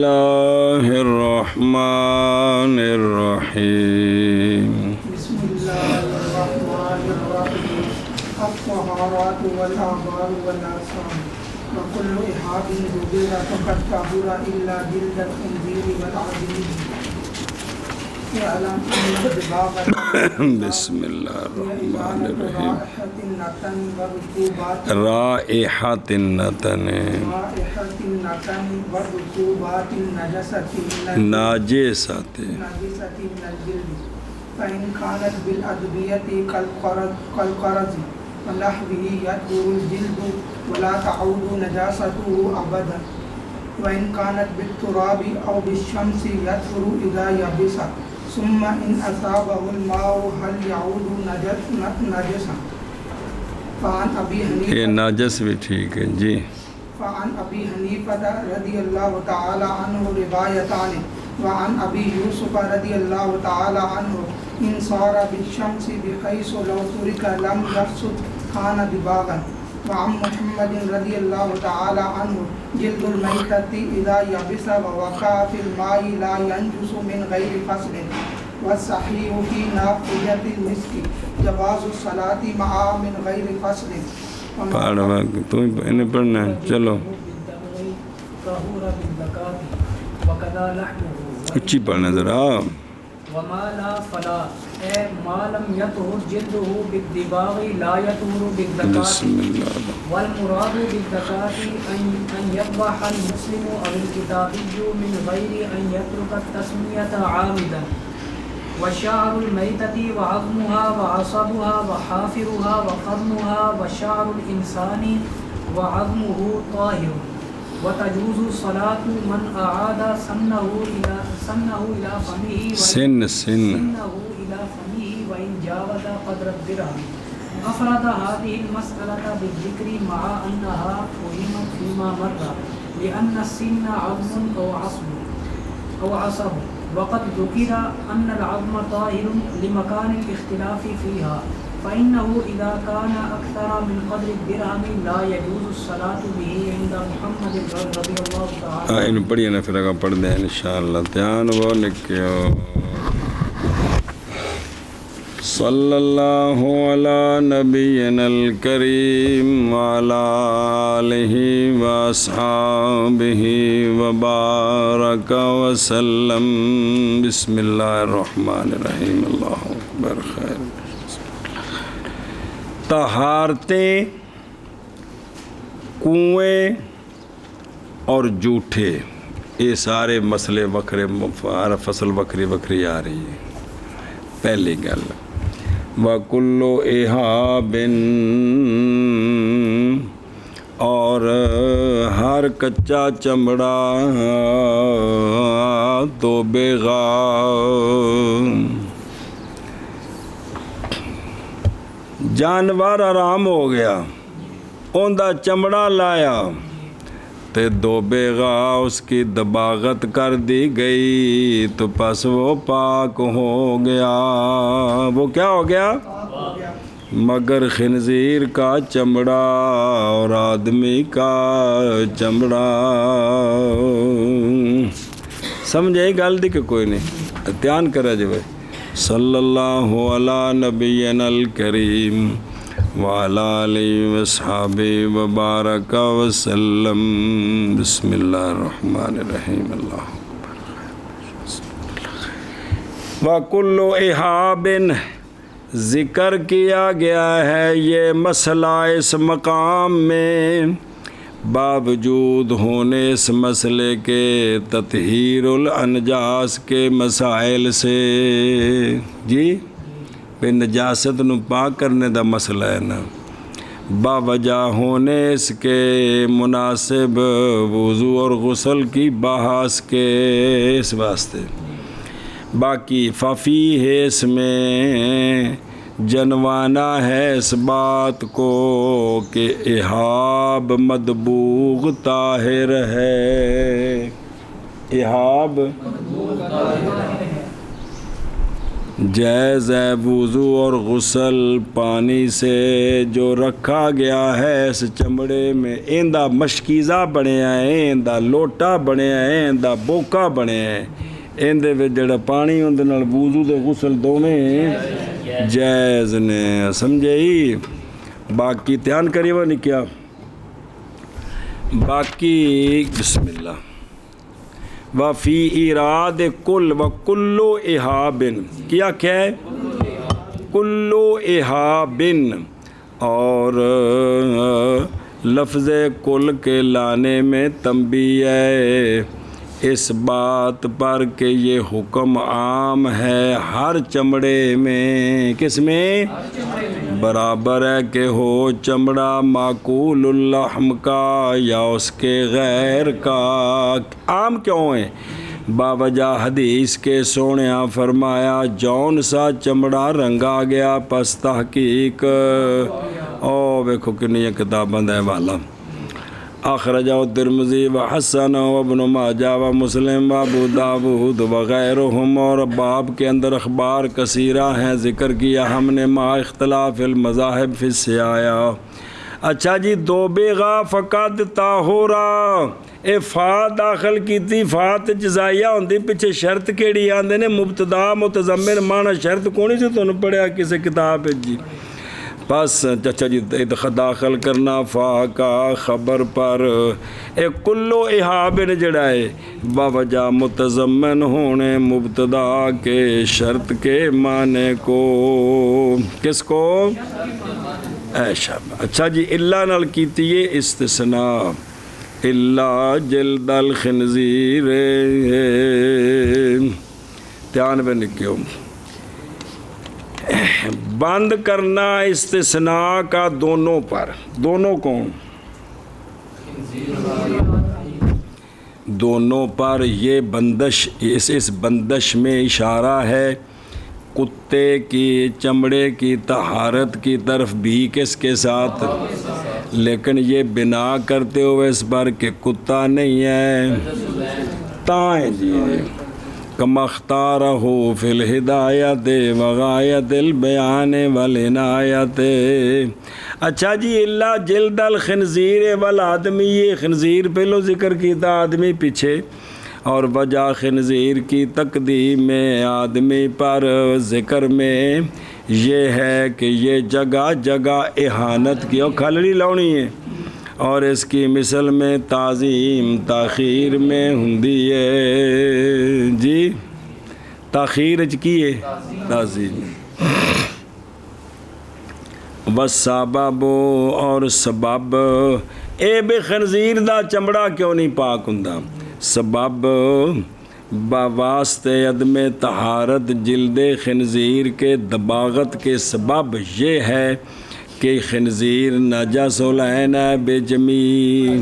اللہ الرحمن الرحیم بسم اللہ الرحمن الرحیم الطہارات والآبار والآثام وکل احاب ذکر فقد طہر الا جلد الخنزیر والعجین بسم اللہ الرحمن الرحیم رائحۃ النتن ناجسۃ فإن كانت بالأدوية كالقرض ونحوه يطهر الجلد ولا تعود نجاسته أبدا وإن كانت بالتراب أو بالشمس يطهر إذا يبس ثم إن أصابه الماء هل يعود نجسا فعن أبي حنيفة یہ ناجس بھی ٹھیک ہے جی فعن أبي حنيفة رضي الله تعالى عنه روايتان وعن أبي يوسف رضي الله تعالى عنه إن صار بالشمس بحيث لو ترك لم يفسد كان دباغا وعن محمد رضي الله تعالى عنه جلد الميتة إذا يبس ووقع في الماء لا ينجس من غير فصل والصحيح في نافية المسك جواز الصلاة معه من غير فصل پڑھوا تمہیں انہیں پڑھنا ہے چلو اچھی پڑھنا ذرا وما لا فلا اے ما لم يطهر جلده بالدباغ لا يطهر بالزكاة بسم اللہ والمراد بالزكاة أن يذبح المسلم أو الكتابي من غير أن يترك التسمية عامدا وشعر الميتة وعظمها وعصبها وحافرها وقرنها وشعر الإنسان وعظمه طاهر وتجوز الصلاة من أعاد سنه إلى فمه سنه إلى فمه وإن جاوز قدر الدرهم أفرد هذه المسألة بالذكر مع أنها فهمت فيما مر لأن السن عظم أو عصب وقد ذكر أن العظم طاهر لمكان الاختلاف فيها فإنه إذا كان أكثر من قدر الدرهم لا يجوز الصلاة به عند محمد رضي الله تعالى ان پڑھیے نا پھر اگر پڑھ دیں انشاءاللہ دھیان وہ لکھیو صلی اللہ علی نبینا الکریم وعلی آلہ واصحابہ وبارک وسلم بسم اللہ الرحمن الرحیم اللہ اکبر خیر طہارتیں کنویں اور جھوٹے یہ سارے مسئلے وکھرے فصل وکھری وکھری آ رہی ہے پہلی گل وَكُلُّ إِحَابٍ اور ہر کچا چمڑا تو بیغا جانور آرام ہو گیا ان دا چمڑا لایا تے دو بیغا اس کی دباغت کر دی گئی تو پس وہ پاک ہو گیا وہ کیا ہو گیا مگر خنزیر کا چمڑا اور آدمی کا چمڑا سمجھے گل دی کہ کوئی نہیں دھیان کرا جو ہے صلی اللہ علی نبینا الکریم وعلی آلہ وصحابہ وبارک وسلم بسم اللہ الرحمن الرحیم اللہ وَكُلُّ إِحَابٍ ذکر کیا گیا ہے یہ مسئلہ اس مقام میں باوجود ہونے اس مسئلے کے تطہیر الانجاس کے مسائل سے جی بے نجاست نو پاک کرنے دا مسئلہ ہے نا باوجہ ہونے اس کے مناسب وضو اور غسل کی بحث کے اس واسطے باقی ففی ہے اس میں جنوانا ہے اس بات کو کہ احاب مدبوغ طاہر ہے احاب جائز ہے وضو اور غسل پانی سے جو رکھا گیا ہے اس چمڑے میں، ایندا مشکیزہ بنیا ہے، ایندا لوٹا بنیا ہے، ایندا بوکا بنیا ہے، ایندے وچ جڑا پانی اندے نال وضو تے غسل دوویں جائز نے، سمجھائی؟ باقی دھیان کریے وہ نہیں کیا باقی بسم اللہ وفی اراد کل و کلو احابن کیا ہے کلو احابن، اور لفظ کل کے لانے میں تنبیہ ہے اس بات پر کہ یہ حکم عام ہے ہر چمڑے میں، کس میں؟ برابر ہے کہ ہو چمڑا معقول اللحم کا یا اس کے غیر کا۔ عام کیوں ہے؟ باوجہ حدیث کے سونیا فرمایا جون سا چمڑا رنگا گیا پس تحقیق، او ویکھو کنی کتاباں دے والا اخرجہ ترمذی و حسن و ابن ماجہ و مسلم و ابو داود وغیرہم، اور باب کے اندر اخبار کثیرہ ہیں ذکر کیا ہم نے ما اختلاف المذاہب فی السیایا۔ اچھا جی دو بیغا فقد طاہورا، اے فا داخل کیتی، فا تے جزائیہ ہوندی، پیچھے شرط کیڑی آندے نے مبتدا متضمن معنی شرط کونی سے تمہیں پڑھیا کسی کتاب ہے جی؟ بس چچا جی داخل کرنا فا کا خبر پر، اے کلو احابن جڑا ہے باوجہ متضمن ہونے مبتدا کے شرط کے معنی کو، کس کو؟ اے شب۔ اچھا جی اللہ نال کیتی ہے استثناء، اللہ جلد الخنزیر، دھیان میں لکھو بند کرنا استثناء کا دونوں پر، دونوں کون؟ دونوں پر، یہ بندش اس بندش میں اشارہ ہے کتے کی چمڑے کی طہارت کی طرف بھی، کس کے ساتھ؟ لیکن یہ بنا کرتے ہوئے اس پر کہ کتا نہیں ہے، تائیں جی کما اختارہ فی الہدایت وغایت البیان والعنایت۔ اچھا جی اللہ جلد الخنزیر والآدمی، یہ خنزیر پہلو ذکر کیتا آدمی پیچھے، اور وجہ خنزیر کی تقدیم میں آدمی پر ذکر میں یہ ہے کہ یہ جگہ جگہ اہانت کی اور کھلڑی لاؤنی ہے، اور اس کی مثل میں تعظیم تاخیر میں ہندی ہے جی، تاخیر کی ہے تعظیم، وسبب اور سبب، اے بے خنزیر دا چمڑا کیوں نہیں پاک ہوندا؟ سبب بواسطے عدم طہارت جلد خنزیر کے دباغت کے سبب یہ ہے کہ خنزیر نجس العین ہے بے جمی،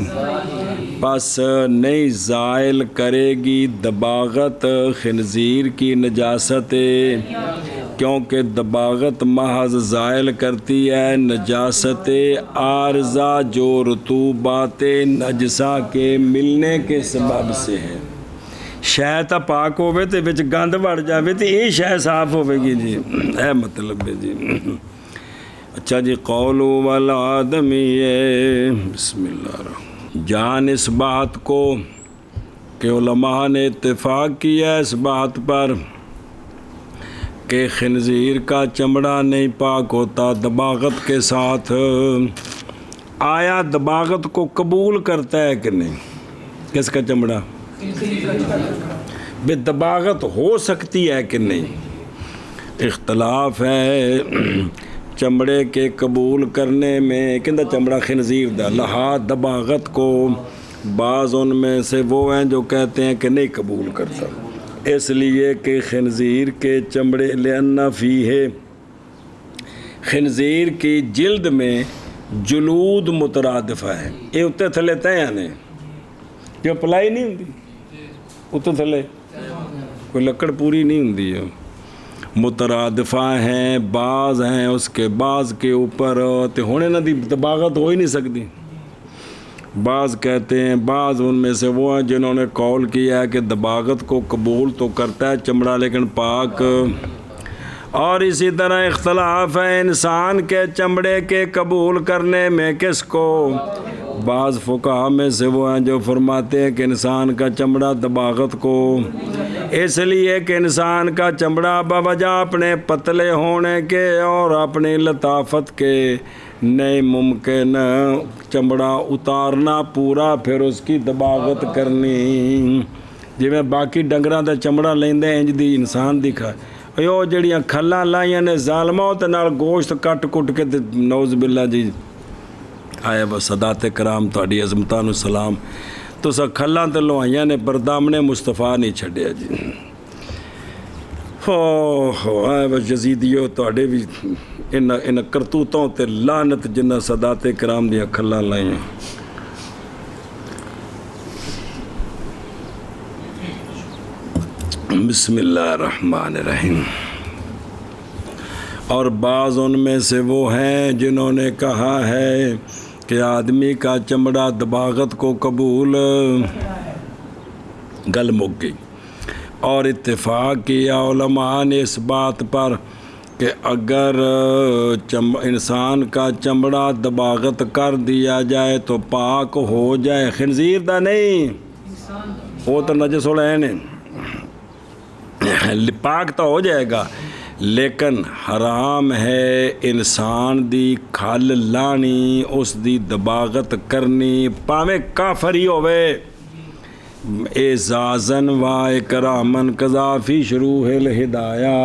پس نہیں زائل کرے گی دباغت خنزیر کی نجاست، کیونکہ دباغت محض زائل کرتی ہے نجاست عارضہ جو رطوبات نجسہ کے ملنے کے سبب سے ہے۔ شے تا پاک ہوئے تے وچ گند وڑ جاوے تے یہ شے صاف ہوئے گی جی، اے مطلب ہے جی۔ اچھا جی قول والآدمی، بسم اللہ الرحمن، جان اس بات کو کہ علماء نے اتفاق کیا اس بات پر کہ خنزیر کا چمڑا نہیں پاک ہوتا دباغت کے ساتھ، آیا دباغت کو قبول کرتا ہے کہ نہیں؟ کس کا چمڑا؟ بے دباغت ہو سکتی ہے کہ نہیں؟ اختلاف ہے چمڑے کے قبول کرنے میں، کندہ چمڑا خنزیر دا لہا دباغت کو، بعض ان میں سے وہ ہیں جو کہتے ہیں کہ نہیں قبول کرتا، اس لیے کہ خنزیر کے چمڑے لأن فیہ، خنزیر کی جلد میں جلود مترادفہ ہے، یہ اتنے تھلے تیاں نے جو پلائی نہیں ہوندی، اتنے تھلے کوئی لکڑ پوری نہیں ہوندی ہے، مترادفہ ہیں، بعض ہیں اس کے بعض کے اوپر تے ہونے نہ دی دباغت ہو ہی نہیں سکتی، بعض کہتے ہیں، بعض ان میں سے وہ ہیں جنہوں نے قول کیا ہے کہ دباغت کو قبول تو کرتا ہے چمڑا لیکن پاک اور اسی طرح اختلاف ہے انسان کے چمڑے کے قبول کرنے میں کس کو. بعض فقہا میں سے وہ ہیں جو فرماتے ہیں کہ انسان کا چمڑا دباغت کو، اس لیے کہ انسان کا چمڑا بوجہ اپنے پتلے ہونے کے اور اپنی لطافت کے نہیں ممکن چمڑا اتارنا پورا پھر اس کی دباغت کرنی. جی میں باقی ڈنگراں دا چمڑا لیندے انج دی انسان دی کھا او جڑیاں کھلاں لائیاں نے ظالماں تے نال گوشت کٹ کٹ کے تے نعوذ باللہ جی آئے بس صدات کرام تہاڈی عظمتاں نو سلام. تساں کھلاں تے لوائیاں نے پر دامنے مصطفیٰ نہیں چھڈیا جی. آئے بس یزیدیو تہاڈے بھی ان کرتوتوں تے لعنت جنہ صدات کرام دیاں کھلاں لائیاں. بسم اللہ الرحمن الرحیم. اور بعض ان میں سے وہ ہیں جنہوں نے کہا ہے کہ آدمی کا چمڑا دباغت کو قبول گل مک گئی. اور اتفاق کیا علماء نے اس بات پر کہ اگر انسان کا چمڑا دباغت کر دیا جائے تو پاک ہو جائے. خنزیر دا نہیں، وہ تو نجس العین ہے، پاک تو ہو جائے گا، لیکن حرام ہے انسان دی کھل لانی، اس دی دباغت کرنی، پاویں کافر ہی ہوئے. اعزازن و اکرامن قضا فی شروع الہدایہ.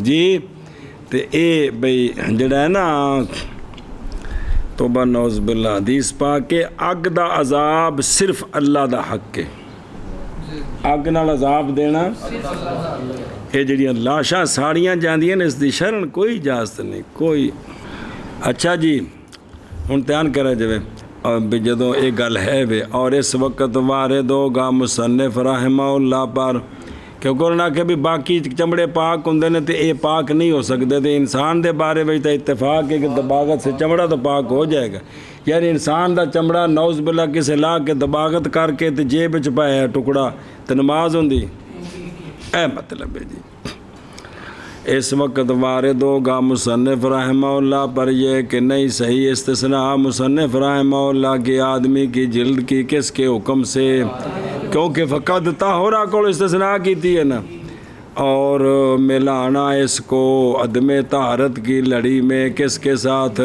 جی تے اے بھئی جڑا ہے نا توبہ نعوذ باللہ حدیث پاک کہ اگ دا عذاب صرف اللہ دا حق ہے. اگ نال عذاب دینا یہ جڑیاں لاشاں ساڑیاں جاندیاں نے اس دی شرن کوئی اجازت نہیں کوئی. اچھا جی ہن دھیان کرے جوے جدوں یہ گل ہے وے. اور اس وقت وارد ہوگا مصنف رحمہ اللہ پر کیونکہ انہوں نے کہ بھی باقی چمڑے پاک ہوندے نے تے اے پاک نہیں ہو سکتے. تے انسان دے بارے میں تے اتفاق ہے کہ دباغت سے چمڑا تو پاک ہو جائے گا. یعنی انسان دا چمڑا نعوذ باللہ کسے لا کے دباغت کر کے تے جیب وچ پایا ٹکڑا تے نماز ہوندی، اے مطلب ہے جی. اس وقت وارد ہوگا مصنف رحمہ اللہ پر یہ کہ نہیں صحیح استثناء مصنف رحمہ اللہ کی آدمی کی جلد کی کس کے حکم سے، کیونکہ فقط طاہرہ کو استثناء کی تھی ہے نا، اور ملانا اس کو عدم طہارت کی لڑی میں کس کے ساتھ،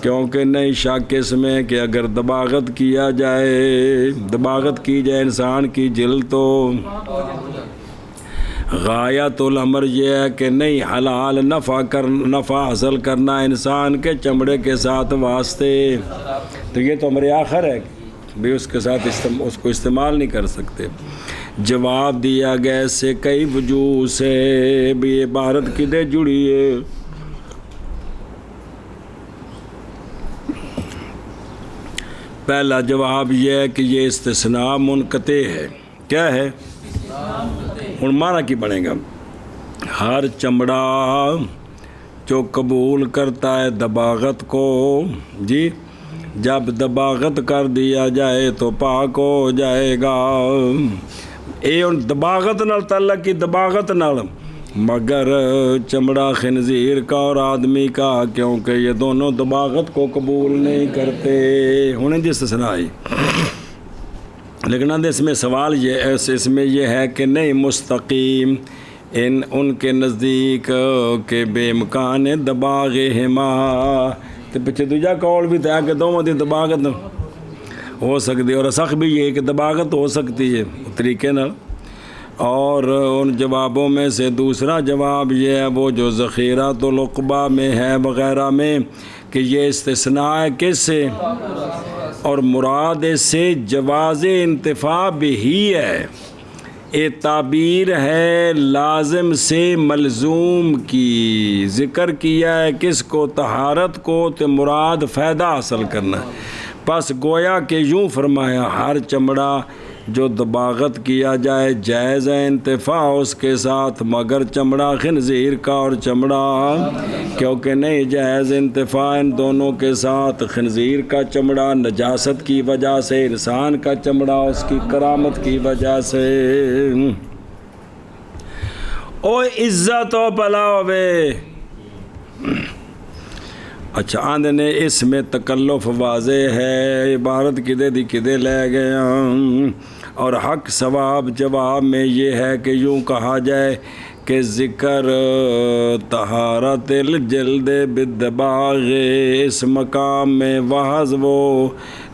کیونکہ نہیں شک اس میں کہ اگر دباغت کیا جائے، دباغت کی جائے انسان کی جلد تو غایت الامر یہ ہے کہ نہیں حلال نفع حاصل کرنا انسان کے چمڑے کے ساتھ واسطے. تو یہ تو امر آخر ہے بھی اس کے ساتھ اس کو استعمال نہیں کر سکتے. جواب دیا گیا اس سے کئی وجوہ سے بھی عبارت کدے جڑی ہے. پہلا جواب یہ ہے کہ یہ استثناء منقطع ہے. کیا ہے؟ ہن معنی کی بنے گا؟ ہر چمڑا جو قبول کرتا ہے دباغت کو، جی جب دباغت کر دیا جائے تو پاک ہو جائے گا. اے ان دباغت نال تعلق کی دباغت نال، مگر چمڑا خنزیر کا اور آدمی کا، کیونکہ یہ دونوں دباغت کو قبول نہیں کرتے. ہونے جس استثناء لیکن اس میں سوال یہ ہے، اس میں یہ ہے کہ نہیں مستقیم ان کے نزدیک کہ بے امکان دباغہما. تو پیچھے دوجا قول بھی تھا کہ دونوں دی دباغت ہو سکتی ہے، اور سخت بھی یہ کہ دباغت ہو سکتی ہے طریقے نال. اور ان جوابوں میں سے دوسرا جواب یہ ہے وہ جو ذخیرۃ العقبہ میں ہے وغیرہ میں کہ یہ استثناء ہے کس سے، اور مراد اس سے جواز انتفاع بھی ہے. یہ تعبیر ہے لازم سے ملزوم کی، ذکر کیا ہے کس کو، طہارت کو، تو مراد فائدہ حاصل کرنا. پس گویا کہ یوں فرمایا ہر چمڑا جو دباغت کیا جائے جائز ہے انتفاع اس کے ساتھ، مگر چمڑا خنزیر کا اور چمڑا، کیونکہ نہیں جائز انتفاع ان دونوں کے ساتھ. خنزیر کا چمڑا نجاست کی وجہ سے، انسان کا چمڑا اس کی کرامت کی وجہ سے. او عزت و بلا ہوے. اچھا آندے نے اس میں تکلف واضح ہے، عبارت کدے دی کدے لے گئے ہیں. اور حق ثواب جواب میں یہ ہے کہ یوں کہا جائے کہ ذکر طہارت الجلد بالدباغ، اس مقام میں وحظ وہ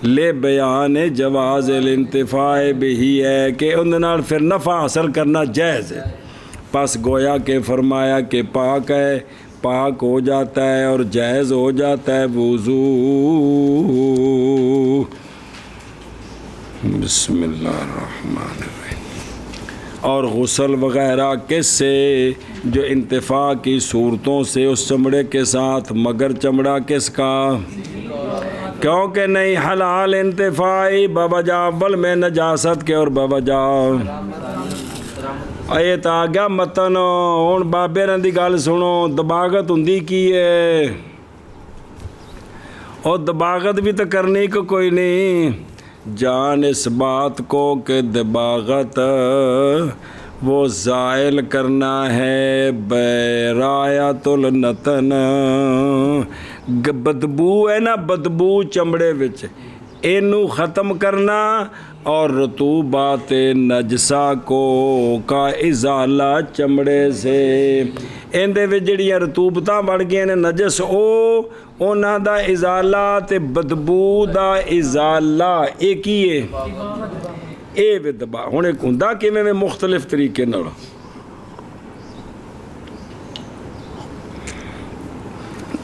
لے بیان جواز الانتفاع بھی ہے کہ ان نال پھر نفع حاصل کرنا جائز ہے. پس گویا کہ فرمایا کہ پاک ہے، پاک ہو جاتا ہے اور جائز ہو جاتا ہے وضو. بسم اللہ الرحمن الرحیم. اور غسل وغیرہ کس سے؟ جو انتفاع کی صورتوں سے اس چمڑے کے ساتھ، مگر چمڑا کس کا؟ کیونکہ نہیں حلال انتفاعی بوجہ اول میں نجاست کے اور بوجہ اے تا گیا متن. ہن بابے رن دی گل سنو، دباغت ہوندی کی ہے؟ اور دباغت بھی تو کرنی کو کوئی نہیں. جان اس بات کو کہ دباغت وہ زائل کرنا ہے برایت النتن. بدبو ہے نا، بدبو چمڑے وچ، اینو ختم کرنا اور رطوبات نجسہ کو کا ازالہ چمڑے سے. اندے وچ جڑیاں رطوبتاں بڑھ گئے نے نجس، اونا دا ازالہ تے بدبو دا ازالہ ایک ہی ہے. اے وے دبا ہن ایک ہوندا کیویں میں مختلف طریقے نال.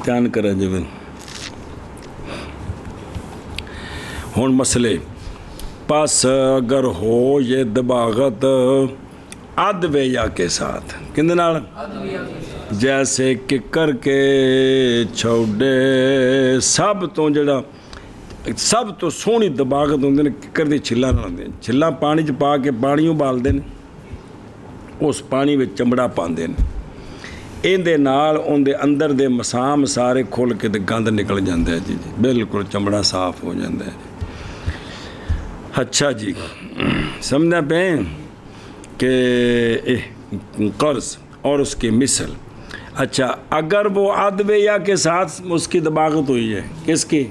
دھیان کریں جی. ہن مسئلے پس اگر ہو یہ دباغت ادویہ کے ساتھ، کندے نال؟ جیسے ککر کے چھوڑے سب تو جڑا سب تو سونی دباغت ہوندے نے ککر دی چھلاں نال ہوندے. چھلاں پانی چ پا کے پانی ابالدے نے، اس پانی وچ چمڑا پاندے نے. ایندے نال اون دے اندر دے مسام سارے کھل کے تے گند نکل جاندا ہے. جی بالکل چمڑا صاف ہو جاندا ہے. اچھا جی سمجھنا پہ کہ قرض اور اس کی مثل. اچھا اگر وہ ادویہ کے ساتھ اس کی دباغت ہوئی ہے، کس کی؟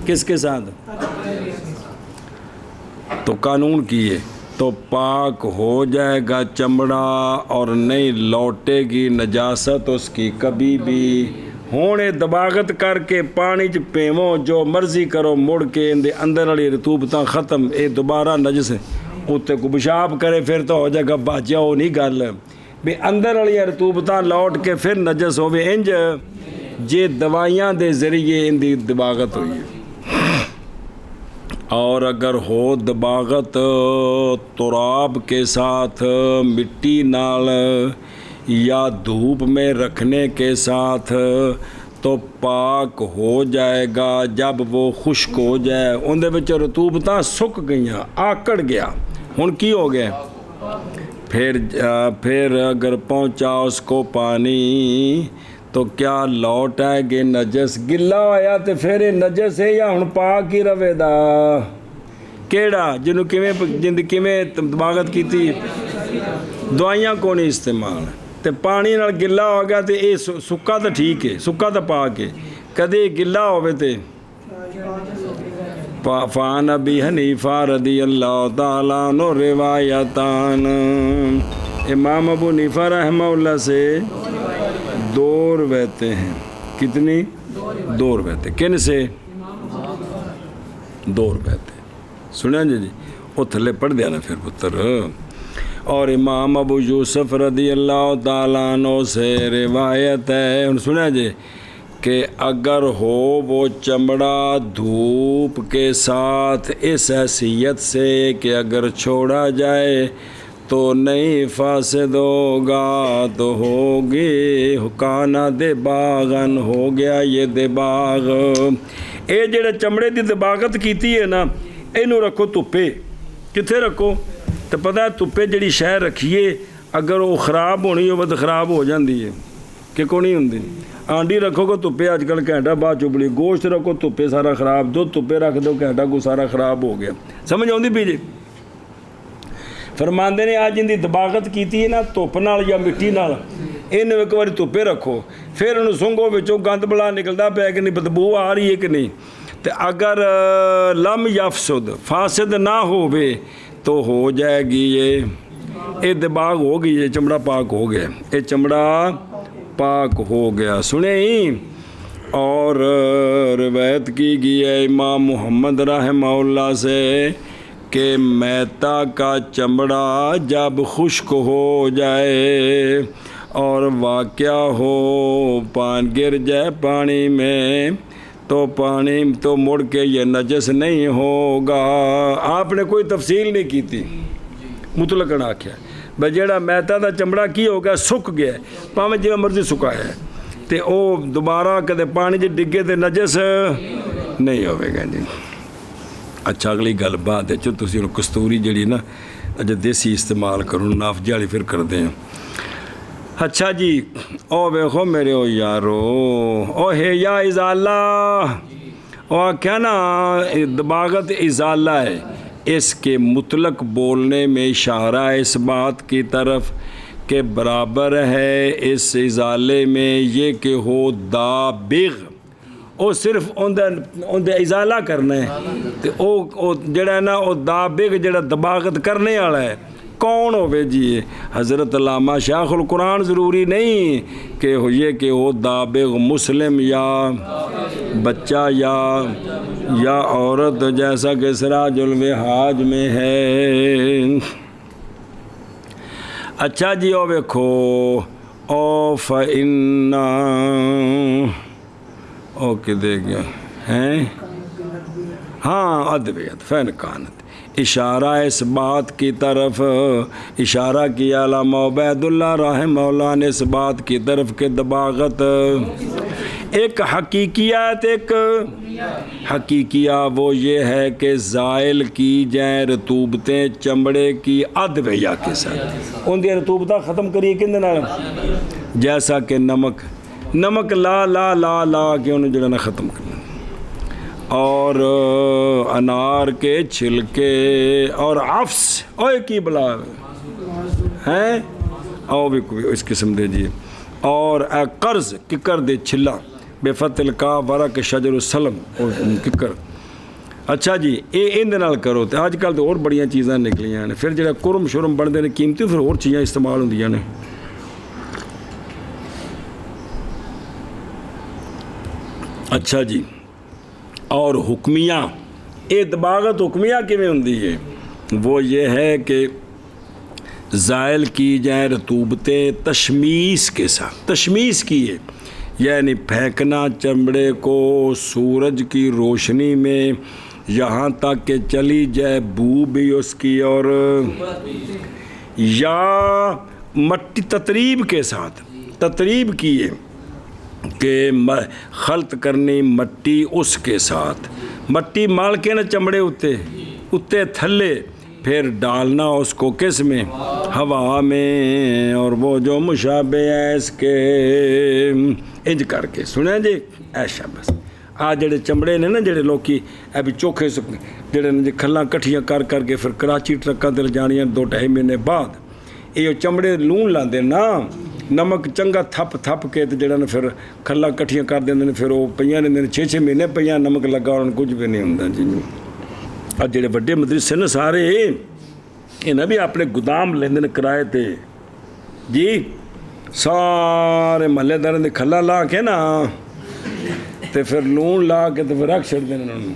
کس کے ساتھ؟ تو قانون کی ہے تو پاک ہو جائے گا چمڑا اور نہیں لوٹے گی نجاست اس کی کبھی بھی. ہونے دباغت کر کے پانی چ پیمو جو مرضی کرو، مڑ کے اندے اندر والی رطوبتاں ختم، اے دوبارہ نجس اتنے کو پیشاب کرے پھر تو ہو جائے گا باجیا. وہ نہیں گل بھی اندر والی رطوبتاں لوٹ کے پھر نجس ہوے. انج جے دوائیاں دے ذریعے ان دی دباغت ہوئی ہے. اور اگر ہو دباغت تراب کے ساتھ، مٹی نال یا دھوپ میں رکھنے کے ساتھ، تو پاک ہو جائے گا جب وہ خشک ہو جائے. ان دے وچ رطوبتاں سک گئیاں، آکڑ گیا، ہن کی ہو گیا؟ پھر اگر پہنچا اس کو پانی تو کیا لوٹ آئے گے نجس؟ گلا ہویا تو پھر نجس ہے یا ہن پاک ہی رہے دا؟ کیڑا جنوں کیویں دباغت کیتی؟ دوائیاں کو نہیں استعمال، تے پانی نال گلا ہو گیا تے اے سکا تو ٹھیک ہے، سکا تو پاک ہے. کدے گلا ہوئے تے فان ابی حنیفہ رضی اللہ تعالیٰ عنہ روایتان. امام ابو حنیفہ رحمہ اللہ سے 2 روایتیں ہیں. کتنی؟ 2 روایتیں. کن سے؟ 2 روایتیں. سنیں جی وہ تھلے پڑھ دیا نا پھر پتر. اور امام ابو یوسف رضی اللہ تعالیٰ عنہ سے روایت ہے، سنیں جی، کہ اگر ہو وہ چمڑا دھوپ کے ساتھ اس حیثیت سے کہ اگر چھوڑا جائے تو نہیں فاسد ہوگا، تو ہوگی حکانہ دباغن، ہو گیا یہ دباغ. اے جڑے چمڑے دی دباغت کیتی ہے نا، اینو رکھو دھوپے. کتھے رکھو؟ تو پتہ ہے دھوپے جڑی شے رکھیے اگر وہ خراب ہونی ہو تو خراب ہو جاندی ہے کہ کو نہیں ہوندی. آنڈی رکھو گے دھوپے اج کل گھنٹہ بعد چبلی، گوشت رکھو دھوپے سارا خراب، دودھ دھوپے رکھ دو گھنٹہ کو سارا خراب ہو گیا. سمجھ آؤندی پی جی؟ فرماندے نے آج ان دی دباغت کیتی ہے نا دھوپ نال یا مٹی نال انہوں ایک بار دھوپے رکھو پھر انہوں سنگو بچوں گند بلا نکلتا پیا کہ نہیں بدبو آ رہی ہے کہ نہیں تو اگر لم یفسد فاسد نہ ہووے تو ہو جائے گی یہ دباغ ہو گئی، یہ چمڑا پاک ہو گیا، یہ چمڑا پاک ہو گیا۔ سنیں اور روایت کی گئی ہے امام محمد رحمہ اللہ سے کہ میتا کا چمڑا جب خشک ہو جائے اور واقعہ ہو گر جائے پانی میں تو پانی تو مڑ کے یہ نجس نہیں ہوگا۔ آپ نے کوئی تفصیل نہیں کی تھی، مطلقاً آکھیا بھائی جیڑا میتا دا چمڑا کی ہو گیا سک گیا پاویں جی مرضی سکایا ہے تے او دوبارہ کدے پانی جی ڈگے تے نجس نہیں ہوئے گا جی۔ اچھا اگلی گل بات ہے چو تسی کستوری جڑی نا اجے دیسی استعمال کروں ناف جالی پھر کر دیں۔ اچھا جی او ویکھو میرے او یارو او ہے یا ازالہ او کیا نا دباغت ازالہ ہے، اس کے مطلق بولنے میں اشارہ ہے اس بات کی طرف کہ برابر ہے اس ازالے میں یہ کہ ہو دابغ او صرف اندر ازالہ کرنا ہے تو او جڑا ہے نا او دابغ جڑا دباغت کرنے والا ہے کون ہوئے جی؟ حضرت علامہ شیخ القرآن ضروری نہیں کہ یہ کہ وہ دابغ مسلم یا بچہ یا عورت جیسا کہ سراج الوہاج میں ہے۔ اچھا جی او ویکھو او فإنا او کدے گیا ہیں ہاں ادویت فین کانت اشارہ اس بات کی طرف اشارہ کیا علامہ عبید اللہ رحمہ اللہ نے اس بات کی طرف کہ دباغت ایک حقیقیات ایک حقیقیہ وہ یہ ہے کہ زائل کی جائیں رطوبتیں چمڑے کی ادویہ کے ساتھ ان دی رطوبتہ ختم کریے کن دن جیسا کہ نمک لا کہ انہوں جڑا ختم کرنا اور انار کے چھلکے اور عفس اوے کی بلا ہیں او بھی اس قسم دے جی اور اے قرض ککر دے چھلا بے فتل کا ورق شجر السلم ککر۔ اچھا جی ان نال کرو تے آج کل تو اور بڑیاں چیزاں نکلیاں نے پھر جڑا کرم شرم بندے نے قیمتی پھر اور چیزاں استعمال ہوندیاں نے۔ اچھا جی اور حکمیہ اے دباغت حکمیہ کیویں ہوندی ہے وہ یہ ہے کہ زائل کی جائیں رطوبتیں تشمیس کے ساتھ تشمیس کی ہے یعنی پھینکنا چمڑے کو سورج کی روشنی میں یہاں تک کہ چلی جائے بو بھی اس کی اور یا مٹی تطریب کے ساتھ تطریب کی ہے کہ خلط کرنی مٹی اس کے ساتھ مٹی مال کے نا چمڑے اتے تھلے پھر ڈالنا اس کو کس میں ہوا میں اور وہ جو مشابہ ہے اس کے انج کر کے سنیں جی ایشا بس آج جڑے چمڑے نے نا جڑے لوکی ابھی چوکھے جڑے نے کھلاں کٹھیاں کر کے پھر کراچی ٹرکاں تے جانیاں 2-2.5 مہینے بعد یہ چمڑے لون لاندے نا نمک چنگا تھپ کے تے جڑا نا پھر کھلاں کٹھیاں کر دیندے نے پھر وہ پیاں نے 6 مہینے پیاں نمک لگا اور کچھ بھی نہیں ہوندا جی۔ اور جڑے بڑے مدرسے نے سارے انہیں بھی اپنے گودام لیندے نے کرائے تے جی سارے محلے داروں دے کھلا لا کے نا تے پھر لون لا کے تے پھر رکھ چھڑ دینا انہوں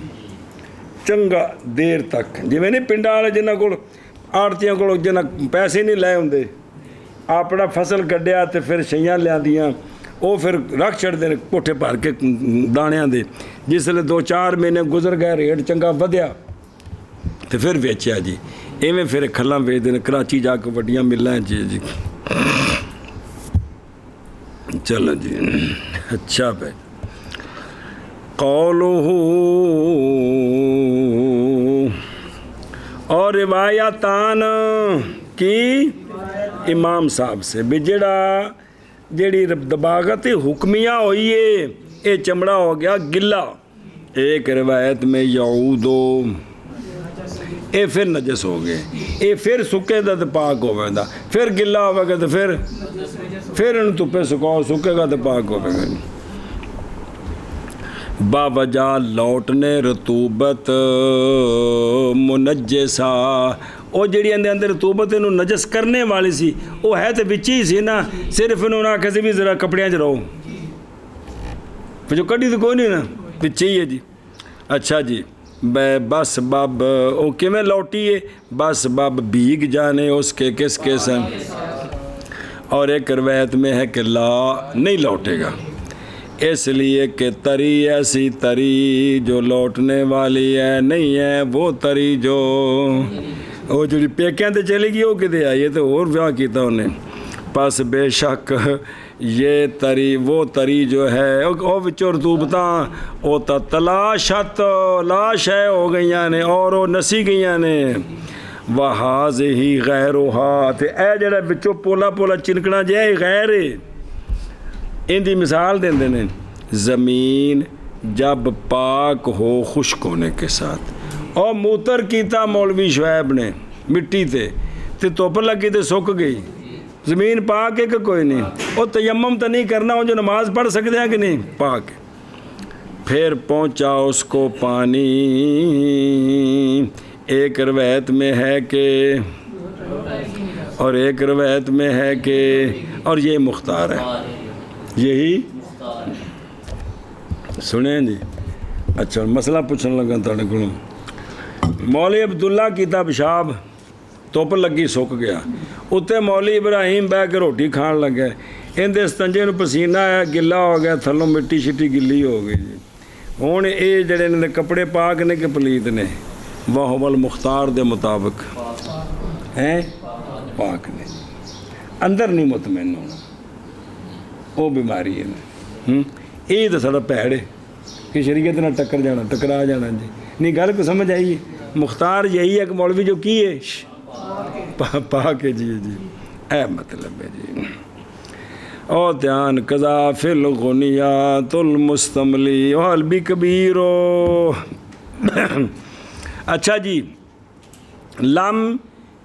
چنگا دیر تک جی میں نہیں پنڈا والے جنہاں کو آڑتیاں کو جنہاں پیسے نہیں لائے ہوندے اپنا فصل کڈیا تے پھر شیاں لیا دیاں وہ پھر رکھ چھڑ دے کوٹھے بھر کے دانیاں دے جس لئے 2-4 مہینے گزر گئے ریٹ چنگا ودیا تے پھر ویچیا جی ایویں پھر کھلاں ویچ دے کراچی جا کے وڈیاں ملاں جی چلو جی اچھا بھائی قولہ اور روایتان کی امام صاحب سے بھی جیڑی دباغت حکمیہ ہوئی ہے یہ چمڑا ہو گیا گلا۔ ایک روایت میں یعودو یہ پھر نجس ہو گئے. یہ پھر سکے دا تو پاک ہوئے گا, پھر گلا ہوئے گا تو پھر ان دھوپے سکاؤ, سکے گا تو پاک ہوئے گا. باوجہ لوٹنے رطوبت منجسا, وہ جڑی اندر رطوبت انہوں نجس کرنے والی سی وہ ہے تو بچی ہی سی نا, صرف انہوں نے آکھا سی بھی ذرا کپڑیاں چ رہو, جو کڈی تو کوئی نہیں نا, بچی ہی ہے جی. اچھا جی, بس باب وہ کیویں لوٹی ہے, بس باب بھیگ جانے اس کے کس کے سن. اور ایک روایت میں ہے کہ لا نہیں لوٹے گا, اس لیے کہ تری ایسی تری جو لوٹنے والی ہے نہیں ہے, وہ تری جو وہ جڑی پیکیاں تے چلی گئی وہ کدے آئی ہے تو اور بیاہ کیتا انہیں. پس بے شک یہ تری وہ تری جو ہے وہ وچوں رطوبتاں وہ تا تلاشت لاش ہے ہو گئیاں نے اور وہ نسی گئیاں نے. وہاز ہی غیرها, تے اے جڑا وچوں پولا پولا چنکنا جے غیر ہے. ان دی مثال دیندے نے, زمین جب پاک ہو خشک ہونے کے ساتھ, اور موتر کیتا مولوی شعیب نے مٹی تے دھوپ لگی تے سک گئی, زمین پاک ہے کہ کوئی نہیں, وہ تیمم تو نہیں کرنا, وہ جو نماز پڑھ سکتے ہیں کہ نہیں, پاک. پھر پہنچا اس کو پانی, ایک روایت میں ہے کہ اور ایک روایت میں ہے کہ اور یہ مختار ہے, یہی سنیں جی. اچھا مسئلہ پوچھنے لگا تھوڑے کو, مولوی عبداللہ کیتا پیشاب, دھوپ لگی سک گیا, اتنے مولوی ابراہیم بہ کے روٹی کھان لگے, اندر ستنجے نوں پسینہ آیا, گلا ہو گیا, تھلوں مٹی شٹی گلی ہو گئی جی. ہوں یہ جڑے نے کپڑے پاک نے کہ پلیت نے, وہ المختار دے مطابق ہیں پاک نے, اندر نہیں مطمئن ہونا, وہ بیماری ہے. یہ تو سارا پیڑ ہے کہ شریعت نہ ٹکر جانا, ٹکرا جانا جی. نہیں گل کو سمجھ آئیے, مختار یہی ہے کہ مولوی جو کی ہے پاک ہے جی. جی اے مطلب ہے جی. او دھیان قضا فی الغنیات المستملی وحلبی کبیرو. اچھا جی, لم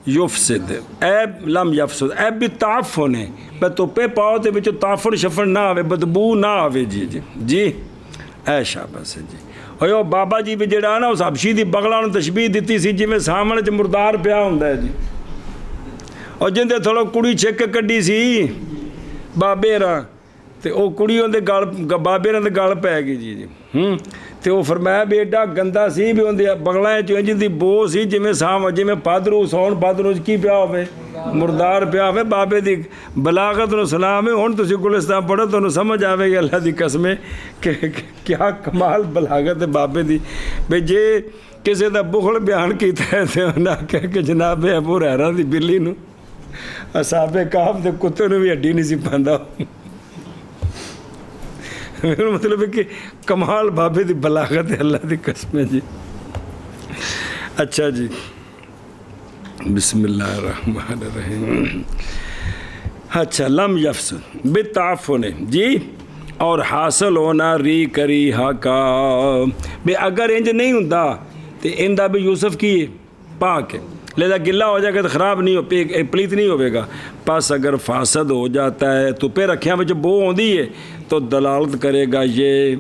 یفسد ایب لم یفسد ایب بھی تعفن ہے, بے تو پہ پاؤ تے بچو تعفن شفن نہ آوے, بدبو نہ آوے جی. جی جی اے شاباش ہے جی. اور بابا جی بھی جڑا نا اس حبشی دی بغلاں نوں تشبیہ دتی سی جویں سامنے چ مردار پیا ہوندا ہے جی, اور جندے تھوڑا کڑی چھک کڈی سی بابے راں تے او کڑی اون دے گل بابے راں دے گل پے گئی جی. تے وہ فرمایا بھی ایڈا گندا سی بھی اون دے بغلاں چ انج دی بو سی جویں جویں پادرو سون پادرو کی پیا ہوے, مردار پیا ہوے. بابے دی بلاغت نو سلام ہے. ہن تسی گلستان پڑھو تانوں سمجھ آوے گی اللہ دی قسم کہ کیا کمال بلاغت ہے بابے دی. بھئی جے کسے دا بخل بیان کیتا ہے تے انہاں کہا کہ جناب ابو ہریرہ دی بلی نو اصحاب کہف دے کتے نو بھی ہڈی نہیں سی پاندا. میرا مطلب ہے کہ کمال بابے دی بلاغت ہے اللہ دی قسم ہے جی. اچھا جی, بسم اللہ الرحمن الرحیم. اچھا, لم یفسد بالتعفن جی, اور حاصل ہونا ری کری حقا. بے اگر انج نہیں ہوندا تو اندہ بھی یوسف کی پاک ہے, لہذا گلہ ہو جائے گا تو خراب نہیں ہو پلیت نہیں ہوئے گا. پس اگر فاسد ہو جاتا ہے تو پہ رکھیاں میں جو بو ہوندی ہے تو دلالت کرے گا یہ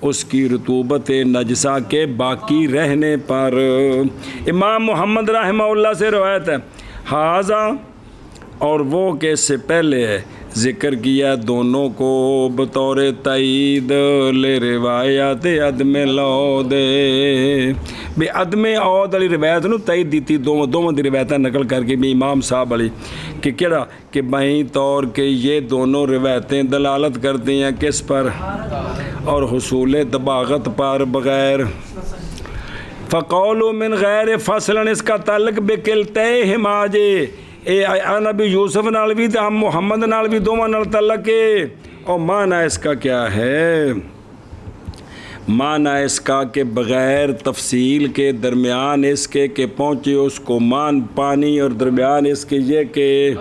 اس کی رطوبت نجسہ کے باقی رہنے پر. امام محمد رحمہ اللہ سے روایت ہے, حاضہ اور وہ کہ اس سے پہلے ہے ذکر کیا دونوں کو بطور تائید لے روایات عدم العود. بے عدم عود والی روایت نو تائید دیتی دونوں دی روایتیں نقل کر کے بھی امام صاحب والی کہ کہڑا کہ بائیں طور کہ یہ دونوں روایتیں دلالت کرتی ہیں کس پر, اور حصول طباغت پر بغیر. فقول من غیر فصلن, اس کا تعلق بکلتہما جے اے نبی یوسف نال بھی تے ہم محمد نال بھی دونوں نال تعلق ہے. اور معنی اس کا کیا ہے, معنی اس کا کہ بغیر تفصیل کے درمیان اس کے کہ پہنچے اس کو مان پانی, اور درمیان اس کے یہ کہ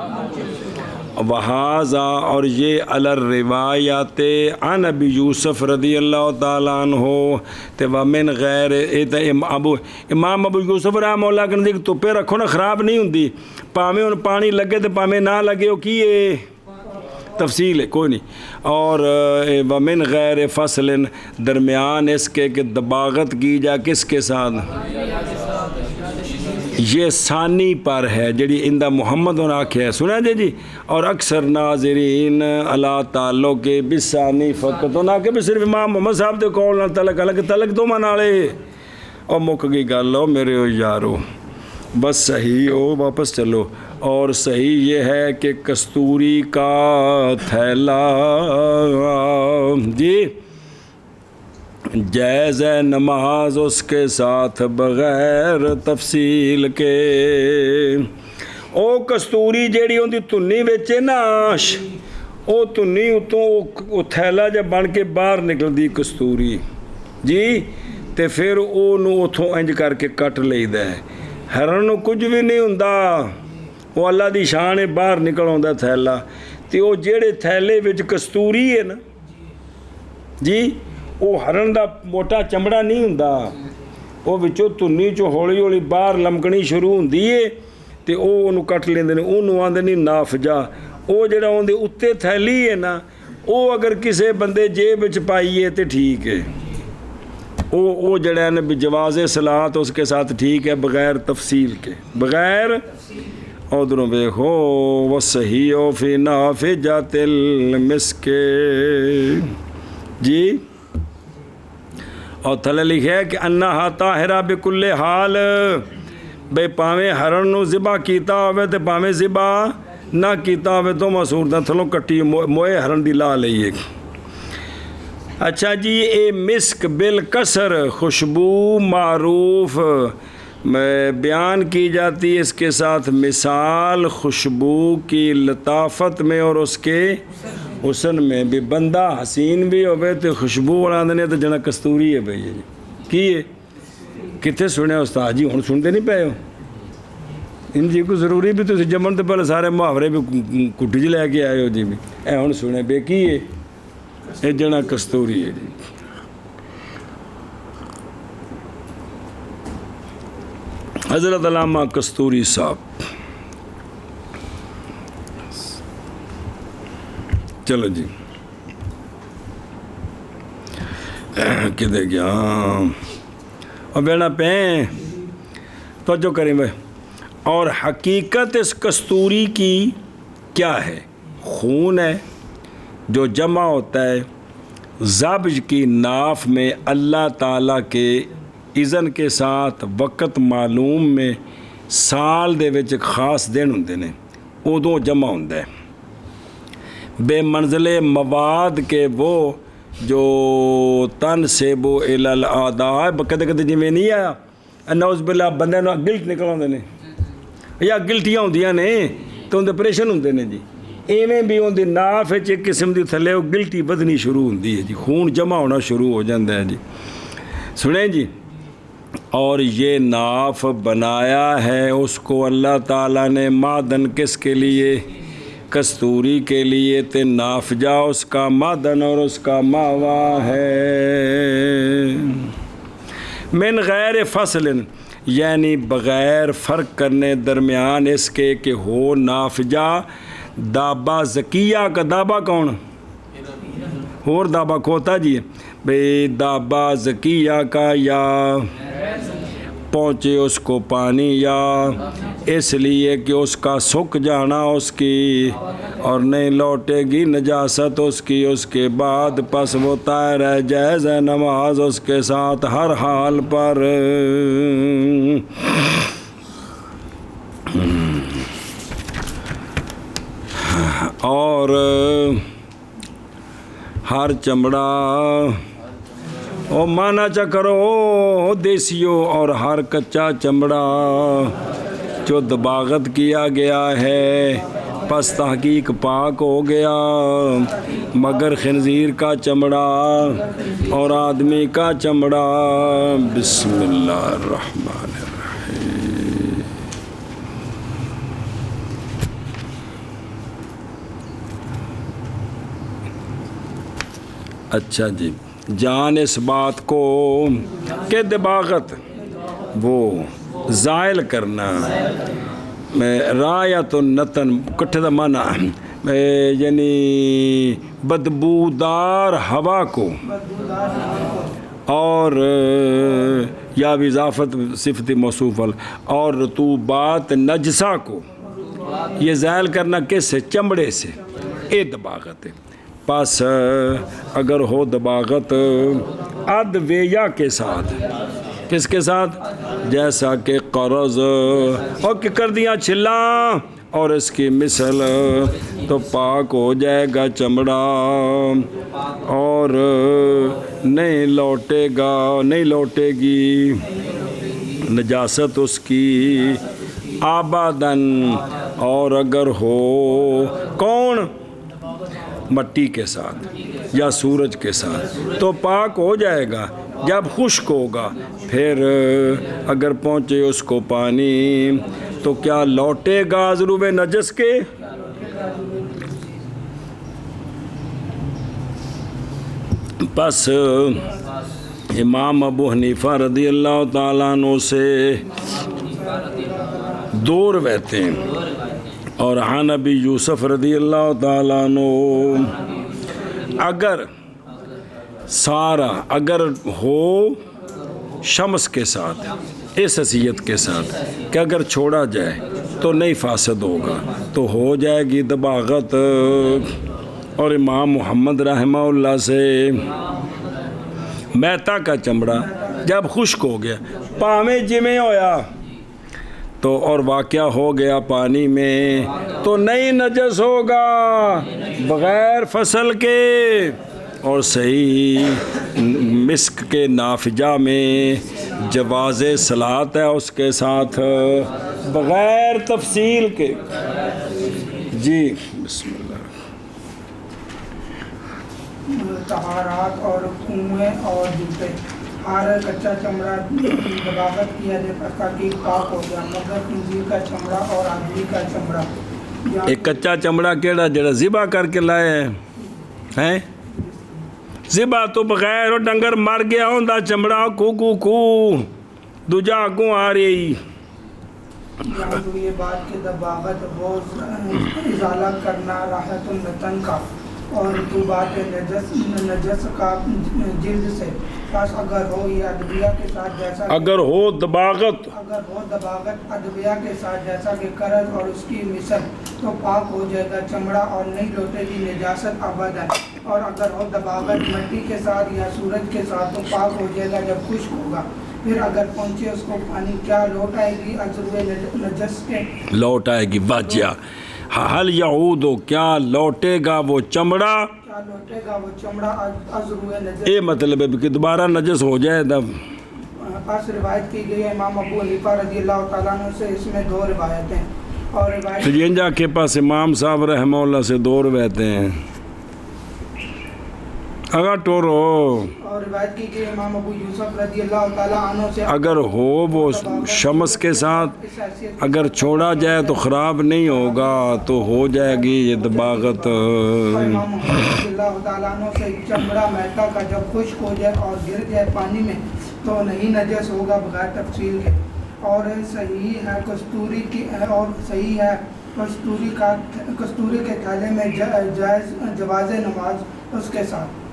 وہذا اور یہ الروایات عن ابی یوسف رضی اللہ تعالیٰ عنہ تے ومن غیر امام ابو یوسف رحمہ اللہ کے نزدیک تپے رکھو نا خراب نہیں ہوندی پاویں ان پانی لگے تے پاویں نہ لگے وہ کی ہے تفصیل ہے کوئی نہیں اور ومن غیر فصل درمیان اس کے کہ دباغت کی جا کس کے ساتھ یہ ثانی پر ہے جڑی اندہ محمد نے آکھے ہے سنا جی اور اکثر ناظرین اللہ تعالیٰ کے بسانی فقط ہونا کہ بھی صرف امام محمد صاحب دے کول نہ تلک حالانکہ تلک تو منالے اور مک گئی گل ہو میرے ہو یارو بس صحیح ہو واپس چلو اور صحیح یہ ہے کہ کستوری کا تھیلا جی جائز ہے نماز اس کے ساتھ بغیر تفصیل کے او کستوری جیڑی ہوندی تنی ویچے ناش او تنی اتوں تھیلا جب بن کے باہر نکل دی کستوری جی تے پھر او نو اتوں انج کر کے کٹ لئی دے ہرن نو کچھ بھی نہیں ہوندا وہ اللہ دی شان ہے باہر نکل آਉਂਦਾ تھیلا تے او جیڑے تھیلے وچ کستوری ہے نا جی وہ ہرن دا موٹا چمڑا نہیں ہوندا وہ وچوں تنی چوں ہولی ہولی باہر لمکਣੀ شروع ہوندی ہے تے او اونوں کٹ لیندے نے اونوں آندے نہیں نافجا او جڑا اون دے اُتے تھیلی ہے نا او اگر کسے بندے جیب وچ پائیے تے ٹھیک ہے او جڑا ہے نا جواز صلاۃ اس کے ساتھ ٹھیک ہے بغیر تفصیل کے بغیر ادھروں دیکھو وہ صحیح و فی نافجۃ المسک جی اور تھلے لکھے ہے کہ انہا طاہرہ بکل حال بے پاویں ہرن نو ذبح کیتا ہوئے تے پاویں ذبح نہ کیتا ہوئے تو مسور دا تھلوں کٹی موئے ہرن دی لا لئیے اچھا جی اے مسک بالکسر خوشبو معروف بیان کی جاتی ہے اس کے ساتھ مثال خوشبو کی لطافت میں اور اس کے حسن میں بھی بندہ حسین بھی ہوئے تو خوشبو بنا تو جنا کستوری ہے بھائی جی کی ہے کتنے سنے استاد جی ہوں سنتے نہیں پے ہو ان جی کو ضروری بھی تو جمن تو پہلے سارے محاورے بھی کٹی جی لے کے آئے ہو جی بھی اے ہوں سنے بے کی ہے یہ جنا کستوری ہے جی حضرت علامہ کستوری صاحب چلو جی کدے گیا اور بیڑا پیں توجہ کریں بھائی اور حقیقت اس کستوری کی کیا ہے خون ہے جو جمع ہوتا ہے ذبح کی ناف میں اللہ تعالیٰ کے اذن کے ساتھ وقت معلوم میں سال دے وچ خاص دن ہوندے نے ادوں جمع ہوندا ہے بے منزل مواد کے وہ جو تن سے بو الاعداء کدے کدے جویں نہیں آیا نعوذ باللہ بندے نو گلٹ نکل آندے نے یا گلٹیاں ہوندیاں نے تو اندے پریشن ہوندے نے جی ایویں بھی اندی ناف وچ ایک قسم دی تھلے وہ گلٹی بدنی شروع ہوندی ہے جی خون جمع ہونا شروع ہو جاندہ ہے جی سنیں جی اور یہ ناف بنایا ہے اس کو اللہ تعالیٰ نے معدن کس کے لیے کستوری کے لیے تے نافجا اس کا معدن اور اس کا ماوا ہے من غیر فصل یعنی بغیر فرق کرنے درمیان اس کے کہ ہو نافجا دابا زکیہ کا دابا کون اور دابا کھوتا جی بھئی دابا زکیہ کا یا پہنچے اس کو پانی یا اس لیے کہ اس کا سک جانا اس کی اور نہیں لوٹے گی نجاست اس کی اس کے بعد پس وہ طاہر ہے جائز ہے نماز اس کے ساتھ ہر حال پر اور ہر چمڑا او مانا چا کرو دیسیو اور ہر کچا چمڑا جو دباغت کیا گیا ہے پس تحقیق پاک ہو گیا مگر خنزیر کا چمڑا اور آدمی کا چمڑا بسم اللہ الرحمن الرحیم. اچھا جی، جان اس بات کو کہ دباغت وہ زائل کرنا، رایت النتن کٹھے دا معنی یعنی بدبودار ہوا کو، اور یا بھی اضافت صفت موصوف اور رطوبات نجسہ کو، یہ زائل کرنا کس سے؟ چمڑے سے، اے دباغت ہے۔ پس اگر ہو دباغت ادویہ کے ساتھ، کس کے ساتھ؟ جیسا کہ قرض اور کہ کر دیا چھلاں اور اس کی مثل، تو پاک ہو جائے گا چمڑا اور نہیں لوٹے گی نجاست اس کی آبادن۔ اور اگر ہو کون؟ مٹی کے ساتھ یا سورج کے ساتھ تو پاک ہو جائے گا جب خشک ہوگا۔ پھر اگر پہنچے اس کو پانی تو کیا لوٹے گا ضروب نجس کے؟ پس امام ابو حنیفہ رضی اللہ تعالیٰ عنہ سے دو روایتیں ہیں، اور عن ابی یوسف رضی اللہ تعالیٰ عنہ اگر ہو شمس کے ساتھ، اس حیثیت کے ساتھ کہ اگر چھوڑا جائے تو نہیں فاسد ہوگا، تو ہو جائے گی دباغت۔ اور امام محمد رحمہ اللہ سے میتا کا چمڑا جب خشک ہو گیا، پاویں جمیں ہویا تو اور واقعہ ہو گیا پانی میں، تو نہیں نجس ہوگا بغیر فصل کے۔ اور صحیح مسک کے نافجہ میں جواز صلاۃ ہے اس کے ساتھ بغیر تفصیل کے۔ جی بسم اللہ۔ طہارات اور کنویں اور جوتے، ہر کچا چمڑا دباغت کیا جائے تاکہ پاک ہو جائے، مگر خنزیر کا چمڑا اور آدمی کا چمڑا۔ ایک کچا چمڑا کیڑا جڑا ذبح کر کے لائے ہیں؟ ذبح تو بغیر وہ ڈنگر مر گیا ہوندا چمڑا کو دوجا کو آ رہی۔ یہاں تو یہ بات کہ دباغت وہ ازالہ کرنا راحت النتن کا اور رطوبات نجس کا جلد سے، پس اگر ہو یہ ادویہ کے ساتھ جیسا اگر ہو دباغت ادویہ کے ساتھ جیسا کہ قرض اور اس کی مثل، تو پاک ہو جائے گا چمڑا اور نہیں لوٹے گی نجاست ابداً۔ اور اگر ہو دباغت مٹی کے ساتھ یا سورج کے ساتھ تو پاک ہو جائے گا جب خشک ہوگا۔ پھر اگر پہنچے اس کو پانی، کیا لوٹ آئے گی عضو نجس کے؟ لوٹ آئے گی واجہ۔ حل یعود، کیا لوٹے گا وہ چمڑا؟ کیا لوٹے گا وہ چمڑا عضو نجس؟ یہ مطلب ہے کہ دوبارہ نجس ہو جائے تب۔ پاس روایت کی گئی ہے امام ابو حنیفہ رضی اللہ تعالیٰ عنہ سے، اس میں دو روایتیں اور روایت سجینجا کے پاس امام صاحب رحمہ اللہ سے دو روایتیں ہیں۔ اگر ٹورو اور روایت کی گئی امام ابو یوسف رضی اللہ تعالیٰ عنہ سے، اگر ہو وہ شمس کے ساتھ اگر چھوڑا جائے تو خراب نہیں ہوگا، تو ہو جائے گی یہ دباغت۔ امام محمد رضی اللہ تعالیٰ عنہ سے چمڑا میتا کا جب خشک ہو جائے اور گر جائے پانی میں تو نہیں نجس ہوگا بغیر تفصیل کے۔ اور صحیح ہے کستوری کی، اور صحیح ہے کستوری کے تھیلے میں جواز نماز اس کے ساتھ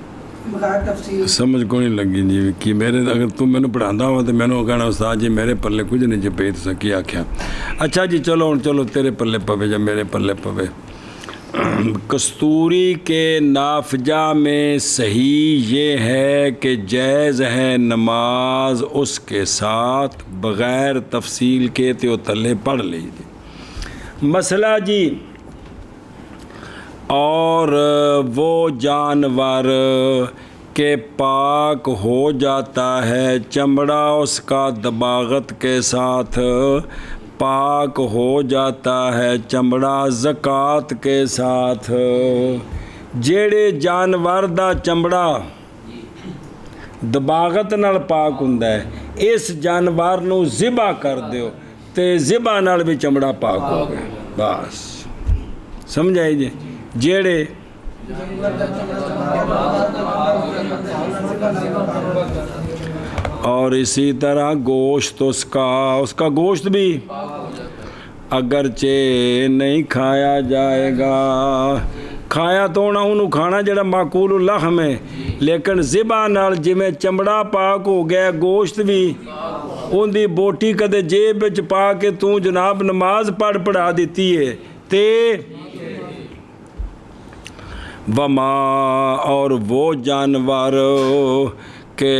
بغیر تفصیل۔ سمجھ کو نہیں لگی جی کہ میرے اگر تم میں نے پڑھانا ہوا تو میں نے کہنا استاد جی میرے پلے کچھ نہیں جی پہ تو کیا کیا۔ اچھا جی چلو تیرے پلے پوے جب میرے پلے پوے۔ کستوری کے نافجہ میں صحیح یہ ہے کہ جائز ہے نماز اس کے ساتھ بغیر تفصیل کے، تو تلے پڑھ لیجیے مسئلہ جی۔ اور وہ جانور کہ پاک ہو جاتا ہے چمڑا اس کا دباغت کے ساتھ، پاک ہو جاتا ہے چمڑا زکوٰۃ کے ساتھ۔ جیڑے جانور دا چمڑا دباغت نال پاک ہوندا ہے، اس جانور نو ذبح کر دیو تے ذبح نال بھی چمڑا پاک ہو گیا، بس سمجھ آئی جی۔ جیڑے اور اسی طرح گوشت اس کا گوشت بھی اگرچہ نہیں کھایا جائے گا، کھایا تو ہونا انہوں کھانا جڑا معقول اللحم ہے، لیکن ذبح نال جویں چمڑا پاک ہو گیا گوشت بھی ان دی بوٹی کدے جیب وچ پا کے تو جناب نماز پڑھا دیتی ہے تے وما اور وہ جانور کہ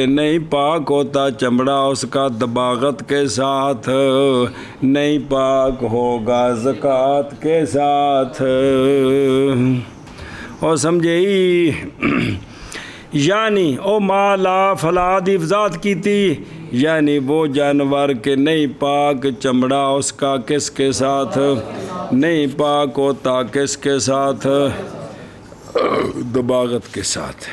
نہیں پاک ہوتا چمڑا اس کا دباغت کے ساتھ، نہیں پاک ہوگا زکوٰۃ کے ساتھ، اور سمجھے یعنی او مالا فلاد افزاد کی تھی، یعنی وہ جانور کہ نہیں پاک چمڑا اس کا کس کے ساتھ نہیں پاک ہوتا، کس کے ساتھ دباغت کے ساتھ۔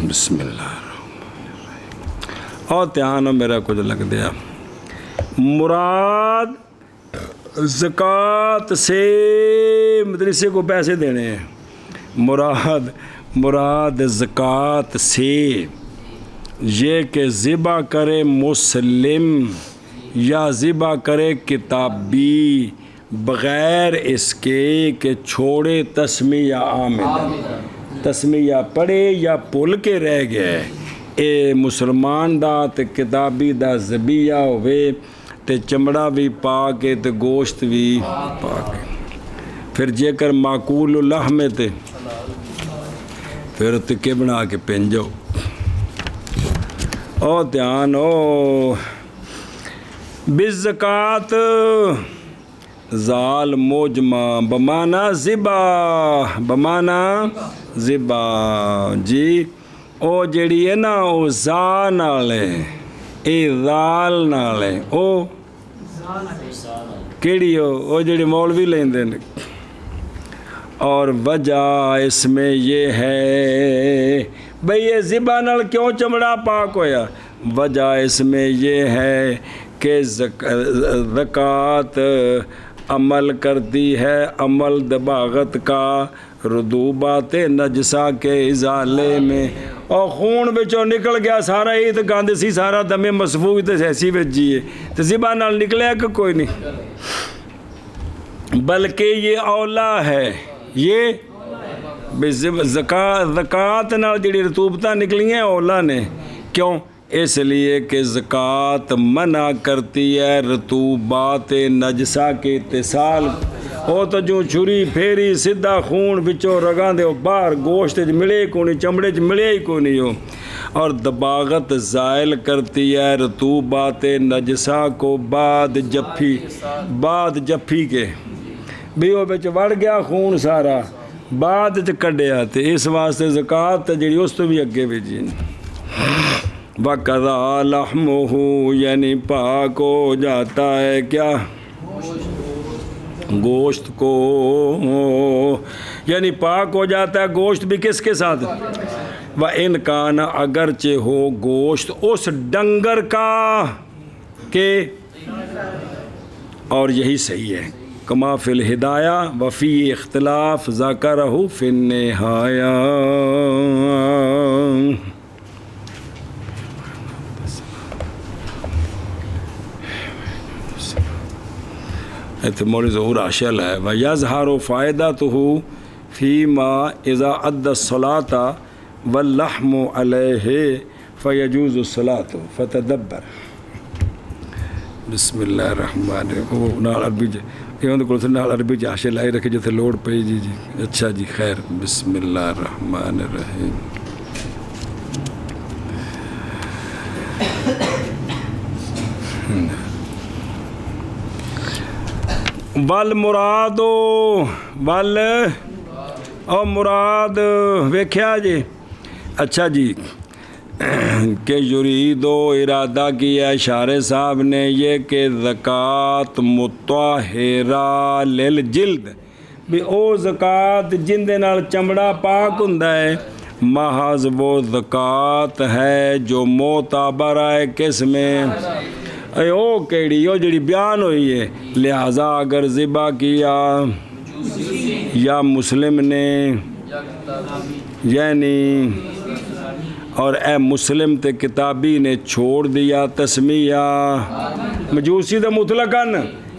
بسم اللہ اور دھیان میرا کچھ لگ دیا، مراد زکوٰۃ سے مدرسے کو پیسے دینے ہیں، مراد زکوٰۃ سے یہ کہ ذبح کرے مسلم یا ذبح کرے کتابی بغیر اس کے کہ چھوڑے تسمیہ عامداً، تسمیہ پڑھے یا بھول کے رہ گئے، اے مسلمان دا تے کتابی دا ذبیہ ہوئے تے چمڑا بھی پاک ہے تے گوشت بھی پاک ہے، پھر جے کر معقول اللحم تے پھر تکے بنا کے پینجو، او دھیان او بالزکوٰۃ زال موجمہ بمانا ذبح جی، او جڑی ہے نا او زا نال ہے، اے زال نال ہے، او کیڑی او جڑی مولوی لیندے نے، اور وجہ اس میں یہ ہے بھئی یہ ذبح نال کیوں چمڑا پاک ہویا، وجہ اس میں یہ ہے کہ زکوٰۃ عمل کرتی ہے، عمل دباغت کا، رطوبات نجسہ کے ازالے میں، اور خون بچوں نکل گیا سارا، یہ تو گند سی سارا دم مسفوح تے ایسی وجی ہے تو ذبح نال نکلے کہ کوئی نہیں، بلکہ یہ اولا ہے، یہ زکوٰۃ نال جڑی رطوبتاں نکلی ہیں اولا نے، کیوں؟ اس لیے کہ زکوٰۃ منع کرتی ہے رطوبات نجسہ کے اتصال، او تو جو چھری پھیری سدھا خون بچوں رگاں دے باہر گوشت ملے کو نہیں، چمڑے چ ملے ہی کو نہیں ہو، اور دباغت زائل کرتی ہے رطوبات نجسہ کو بعد جفی کے، بھی وہ بچ وڑ گیا خون سارا بعد چ کڈیا، تے اس واسطے زکوٰۃ جڑی اس تو بھی اگے بھیجی، وَقَذَا لَحْمُهُ یعنی پاک ہو جاتا ہے کیا گوشت کو، یعنی پاک ہو جاتا ہے گوشت بھی کس کے ساتھ، وَإِنْ كَانَ اگرچہ ہو گوشت اس ڈنگر کا کہ، اور یہی صحیح ہے، کما فی الہدایہ وفی اختلاف ذکرہ فی النہایہ، مول ظہور عاشل ہے، وَيَظْهَرُ فَائِدَتُهُ فِي مَا إِذَا أَدَّى الصَّلَاةَ وَاللَّحْمُ عَلَيْهِ فَيَجُوزُ الصَّلَاةُ فَتَدَبَّرْ۔ بسم اللہ الرحمن الرحیم، نال عربی نال عربی عاشل آئی رکھے جتے لوڑ پئی، جی اچھا جی خیر، بسم اللہ الرحمن الرحیم۔ والمراد او مراد ویکھیا جی، اچھا جی کہ یرید و ارادہ کیا اشارے صاحب نے یہ کہ زکوٰۃ مطہرہ للجلد، بھی او زکوٰۃ جن دے نال چمڑا پاک ہوندا ہے، محض وہ زکوٰۃ ہے جو معتبر ہے کس میں، او کیڑی او جڑی بیان ہوئی ہے، لہذا اگر ذبح کیا یا مسلم نے یعنی اور اے مسلم تے کتابی نے چھوڑ دیا تسمیہ مجوسی دا مطلقاً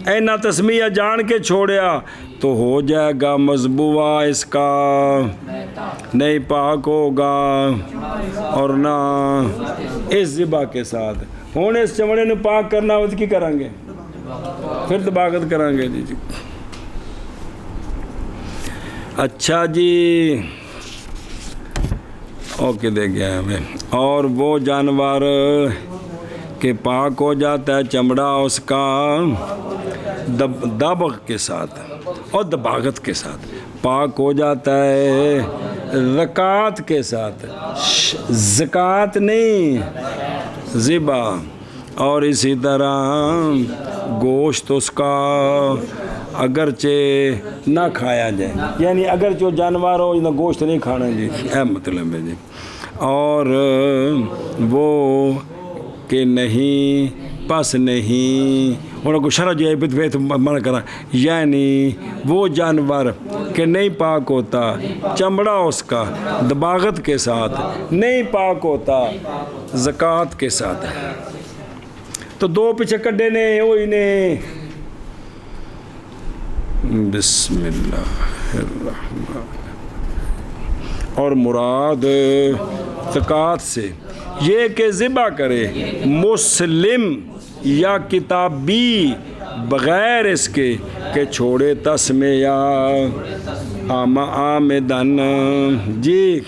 اینا تسمیہ جان کے چھوڑیا تو ہو جائے گا مذبوع اس کا نہیں پاک ہوگا اور نہ اس ذبح کے ساتھ ہوں اس چمڑے نے پاک کرنا ہو تو کی کریں گے پھر دباغت کریں گے جی اچھا جی اوکے دے گیا ہمیں اور وہ جانور کہ پاک ہو جاتا ہے چمڑا اس کا دبغ کے ساتھ اور دباغت کے ساتھ پاک ہو جاتا ہے زکوٰۃ کے ساتھ زکوٰۃ نہیں ذبح اور اسی طرح گوشت اس کا اگرچہ نہ کھایا جائے یعنی اگرچہ جانور ہو نہ گوشت نہیں کھانا جی اہم مطلب ہے جی اور وہ کہ نہیں پس نہیں انہوں کو شرع جو ہے منع کرا یعنی وہ جانور کہ نہیں پاک ہوتا چمڑا اس کا دباغت کے ساتھ نہیں پاک ہوتا زکوٰۃ کے ساتھ تو دو پیچھے کڈے نے وہی نے بسم اللہ الرحمن اور مراد زکوٰۃ سے یہ کہ ذبح کرے مسلم یا کتابی بغیر اس کے کہ چھوڑے تسمیہ آمدن جی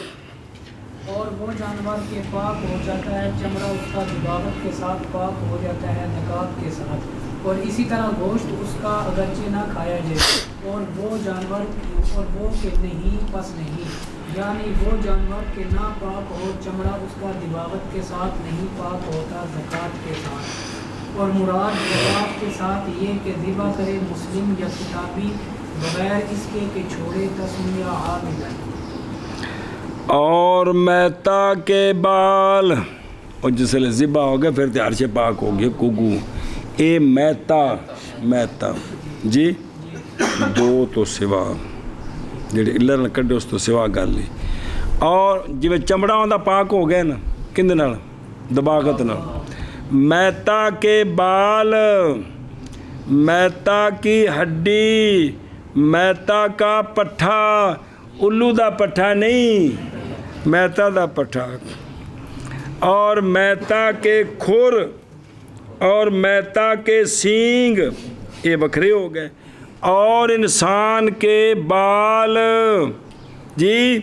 اور وہ جانور کے پاک ہو جاتا ہے چمڑا اس کا دباغت کے ساتھ پاک ہو جاتا ہے زکوٰۃ کے ساتھ اور اسی طرح گوشت اس کا اگرچہ نہ کھایا جائے اور وہ جانور اور وہ کہ نہیں پس نہیں یعنی وہ جانور کے نہ پاک ہو چمڑا اس کا دباغت کے ساتھ نہیں پاک ہوتا زکوٰۃ کے ساتھ اور مراد زکوٰۃ کے ساتھ یہ کہ ذبح کرے مسلم یا کتابی بغیر اس کے کہ چھوڑے تسمیہ عامدن اور میتا کے بال اور جس لئے ذبح ہو گیا پھر تیار سے پاک ہو گیا کگو اے میتا جی دو تو سوا جڑے اللہ نے کڈے اس تو سوا گل لی اور جی چمڑا ہوندہ پاک ہو گیا نا کندے نال دباغت نال میتا کے بال میتا کی ہڈی میتا کا پٹھا الو دا پٹھا نہیں میتا دا پٹھا اور میتا کے کھر اور میتا کے سینگ یہ بکھرے ہو گئے اور انسان کے بال جی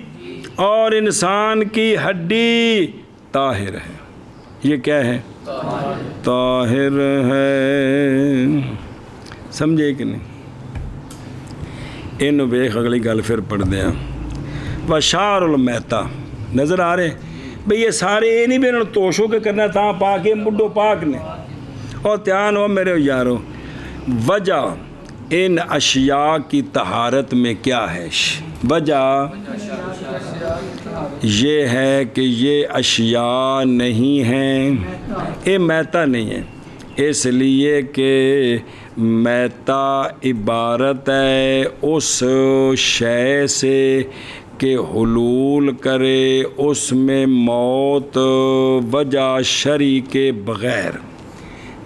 اور انسان کی ہڈی طاہر ہے یہ کیا ہے طاہر ہے سمجھے کہ نہیں انہوں بیخ اگلی گل پھر پڑھ دیا وشار المیتا نظر آ رہے بھئی یہ سارے یہ نہیں بھی انہوں نے توشو کے کرنا تھا پاک یہ مڈو پاک نے اور تیان ہو میرے یارو وجہ ان اشیاء کی طہارت میں کیا ہے وجہ یہ ہے کہ یہ اشیاء نہیں ہیں یہ میتا نہیں ہے اس لیے کہ میتا عبارت ہے اس شے سے کہ حلول کرے اس میں موت وجہ شرعی کے بغیر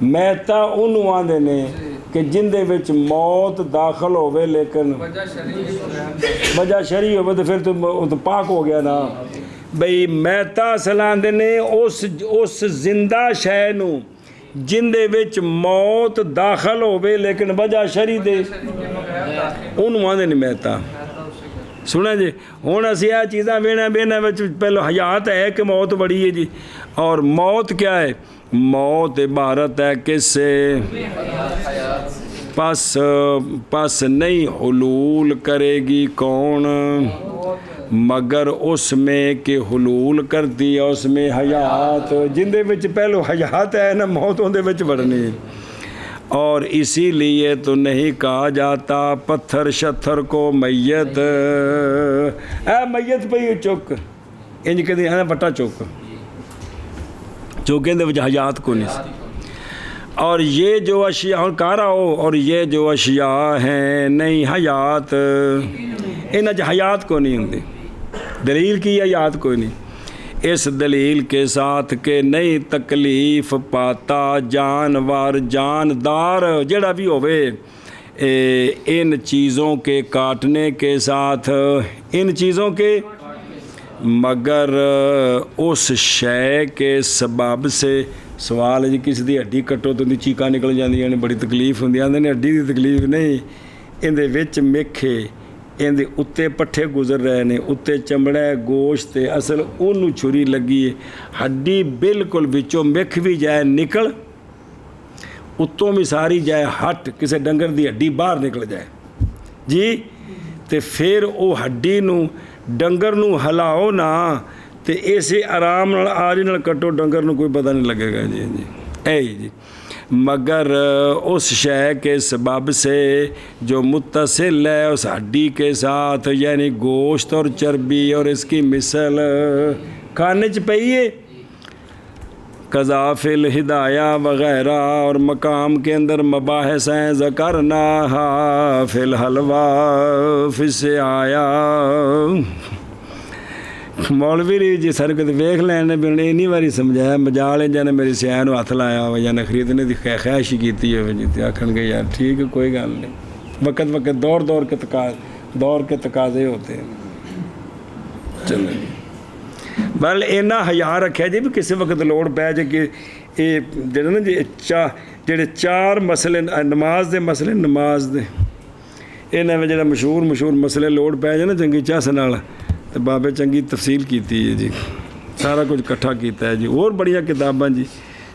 میتا انہوں آندے نے کہ جن دے وچ موت داخل ہوئے لیکن وجہ شرعی ہوئے تو پھر تو پاک ہو گیا نا بھئی میتا سلان دے نے اس زندہ شے نو جن دے وچ موت داخل ہوئے لیکن وجہ شرعی دے انہوں آندے نہیں میتا سنیں جی ہوں اسی یہ چیزاں بینا پہلو حیات ہے کہ موت بڑی ہے جی اور موت کیا ہے موت عبارت ہے کس سے پس نہیں حلول کرے گی کون مگر اس میں کہ حلول کر دیا اس میں حیات جن دے وچ پہلو حیات ہے نا موت ان دے وچ بڑھنی اور اسی لیے تو نہیں کہا جاتا پتھر شتھر کو میت اے میت پہ چک انج کہتے ہیں پٹا چک چوکیں دے وچ حیات کو نہیں اور یہ جو اشیاء اور کہہ رہا ہو اور یہ جو اشیاء ہیں نئی حیات ان حیات کو نہیں ہوتی دلیل کی حیات کوئی نہیں اس دلیل کے ساتھ کہ نئی تکلیف پاتا جانور جاندار جڑا بھی ہوئے ان چیزوں کے کاٹنے کے ساتھ ان چیزوں کے مگر اس شے کے سبب سے سوال ہے جی کسی دی ہڈی کٹو تو اندی چیکاں نکل جاندیاں نے بڑی تکلیف ہوندی آندے نے ہڈی دی تکلیف نہیں اندے وچ میکھے اندے اتے پٹھے گزر رہے نے اتے چمڑا ہے گوشت ہے اصل انہوں چھری لگی ہے ہڈی بالکل وچوں میکھ بھی جائے نکل اتوں بھی ساری جائے ہٹ کسی ڈنگر دی ہڈی باہر نکل جائے جی تے پھر او ہڈی نو ڈنگر نو ہلاؤ نا تے ایسے آرام نال آری نال کٹو ڈنگر نو کوئی پتہ نہیں لگے گا جی جی اے جی مگر اس شے کے سبب سے جو متصل ہے اس ہڈی کے ساتھ یعنی گوشت اور چربی اور اس کی مثل کھانے چ پئی ہے قذافِ الہدایہ وغیرہ اور مقام کے اندر مباحث ہیں ذکرناہا فی الحلوہ فی سے آیا مولوی جی سر کو ویکھ لینے بھی انہیں اینی باری سمجھایا مجالے جانے میری سیاح نو ہاتھ لایا ہوا یا خریدنے دی خواہش ہی کیتی ہے جی آکھن گے یار ٹھیک ہے کوئی گل نہیں وقت دور کے تقاضے ہوتے ہیں چلیں بل اینا حیا رکھیا جی بھی کسی وقت لوڑ پہ جائے کہ یہ جڑے نا جی جڑے چار مسئلے نماز دے مسئلے نماز دے انہاں میں جڑا مشہور مسئلے لوڑ پہ جائے نا چنگی چس نال تے بابے چنگی تفصیل کیتی ہے جی سارا کچھ کٹھا کیتا ہے جی اور بڑیاں کتاباں جی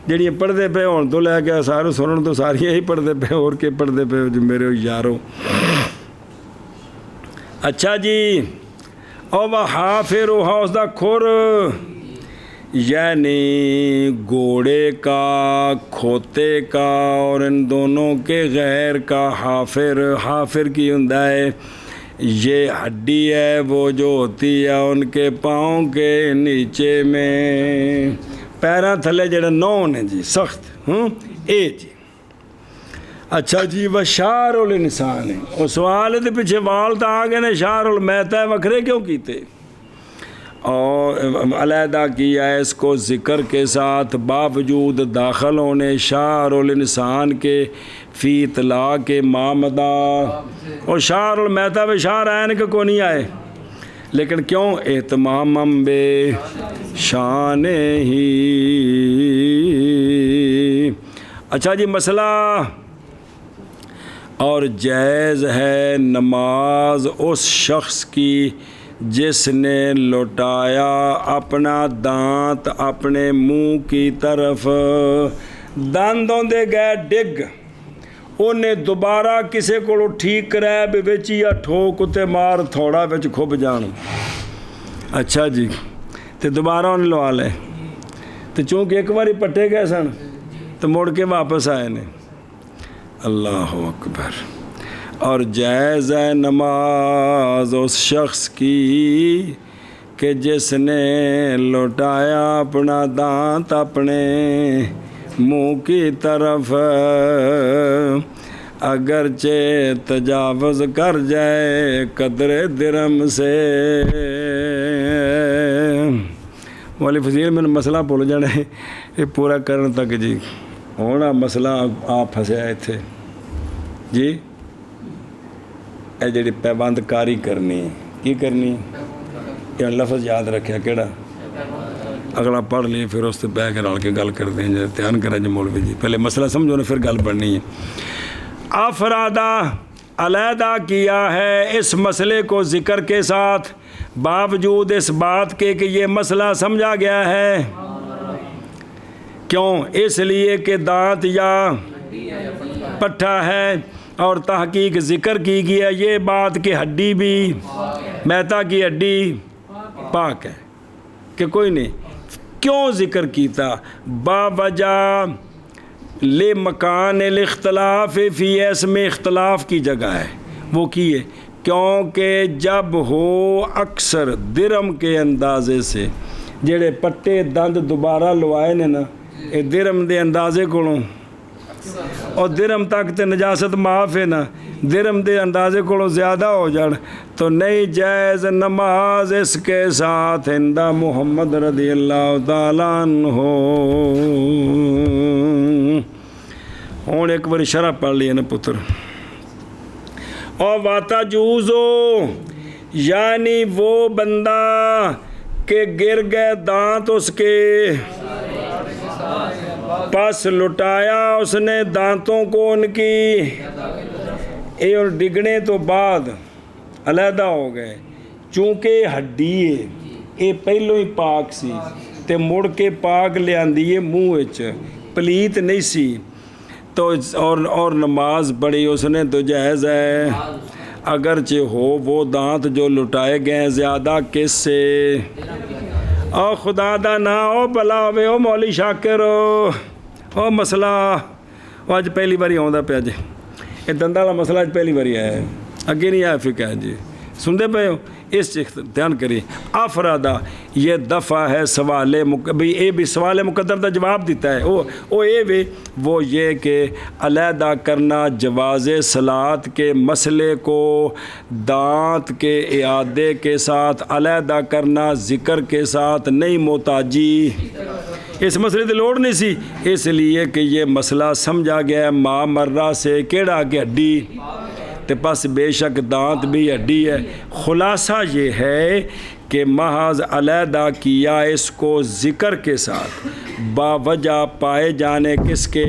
جڑیاں پڑھتے پے ہون تو لے کے سارے سنن تو ساریاں ہی پڑھتے پے اور کے پڑھتے پے جو میرے یارو اچھا جی او وحافرھا اس دا کھر یعنی گھوڑے کا کھوتے کا اور ان دونوں کے غیر کا حافر کی ہوندا ہے یہ ہڈی ہے وہ جو ہوتی ہے ان کے پاؤں کے نیچے میں پیراں تھلے جڑا نون ہے جی سخت اے جی اچھا جی وہ شعر الانسان ہے وہ سوال ہے پیچھے وال تو آ گئے نے شعر المیتہ وکھرے کیوں کیتے اور علیحدہ کیا ہے اس کو ذکر کے ساتھ باوجود داخل ہونے شعر الانسان کے فی اطلاع کے مامدہ اور شعر المیتہ میں شعر عین کے کو نہیں آئے لیکن کیوں اہتمام بے شان ہی اچھا جی مسئلہ اور جائز ہے نماز اس شخص کی جس نے لوٹایا اپنا دانت اپنے منہ کی طرف دندوں دے گئے ڈگ انہیں دوبارہ کسے کو ٹھیک کرائے بے وچ یا ٹھوک تے مار تھوڑا وچ کھب جان اچھا جی تے دوبارہ انہیں لوا لے تے چونکہ ایک باری پٹے گئے سن تو مڑ کے واپس آئے نے اللہ اکبر اور جائز ہے نماز اس شخص کی کہ جس نے لوٹایا اپنا دانت اپنے منہ کی طرف اگرچہ تجاوز کر جائے قدر درم سے مولی فضیل میں مسئلہ بھول جانا ہے یہ پورا کرنے تک جی ہونا مسئلہ آپ پھنسے آئے تھے جی اے جڑی پیبند کاری کرنی کی کرنی یہ لفظ یاد رکھیا کیڑا اگلا پڑھ لیں پھر اس سے بہ کے رل کے گل کرتے ہیں دھیان کریں جی مولوی جی پہلے مسئلہ سمجھو نا پھر گل پڑھنی ہے افرادہ علیحدہ کیا ہے اس مسئلے کو ذکر کے ساتھ باوجود اس بات کے کہ یہ مسئلہ سمجھا گیا ہے کیوں اس لیے کہ دانت یا پٹھا ہے اور تحقیق ذکر کی گئی ہے یہ بات کہ ہڈی بھی میتا کی ہڈی پاک ہے کہ کوئی نہیں کیوں ذکر کیتا باوجہ لے مکان الاختلاف فی اس میں اختلاف کی جگہ ہے وہ کی ہے کیونکہ جب ہو اکثر درم کے اندازے سے جڑے پٹے دند دوبارہ لوائے نے نا یہ درم دے اندازے کو اور درم تک تے نجاست معاف ہے نا، درم دے اندازے کو زیادہ ہو جان تو نہیں جائز نماز اس کے ساتھ ہندہ محمد رضی اللہ تعالیٰ عنہ۔ ہوں ایک بار شرح پڑھ لیا نا پتر، اور واتا جوزو یعنی وہ بندہ کہ گر گئے دانت اس کے، پس لٹایا اس نے دانتوں کو ان کی، اور ڈگنے تو بعد علیحدہ ہو گئے، چونکہ ہڈی ہے یہ پہلو ہی پاک سی تے مڑ کے پاک لے آندی ہے منہ وچ، پلیت نہیں سی تو اور نماز پڑھی اس نے تو جائز ہے، اگرچہ ہو وہ دانت جو لٹائے گئے زیادہ کس سے، او خدا دا نا او بلا ہوئے او مولی شاکر او مسئلہ وہ اج پہلی باری آؤں پیا جی، یہ دندہ والا مسئلہ اج پہلی باری آیا ہے، اگے نہیں آیا فکر جی، سنتے پہ ہو، اس دھیان کریے۔ افرادہ یہ دفعہ ہے سوال بھی اے بھی سوال مقدر دا جواب دیتا ہے، او اے بھی وہ یہ کہ علیحدہ کرنا جواز صلاۃ کے مسئلے کو دانت کے اعادے کے ساتھ علیحدہ کرنا ذکر کے ساتھ نہیں محتاجی، اس مسئلے کی لوڑ نہیں سی، اس لیے کہ یہ مسئلہ سمجھا گیا ہے ماں مرہ سے کیڑا کہ ہڈی تے پس بے شک دانت بھی ہڈی ہے۔ خلاصہ یہ ہے کہ محض علیحدہ کیا اس کو ذکر کے ساتھ باوجہ پائے جانے کس کے،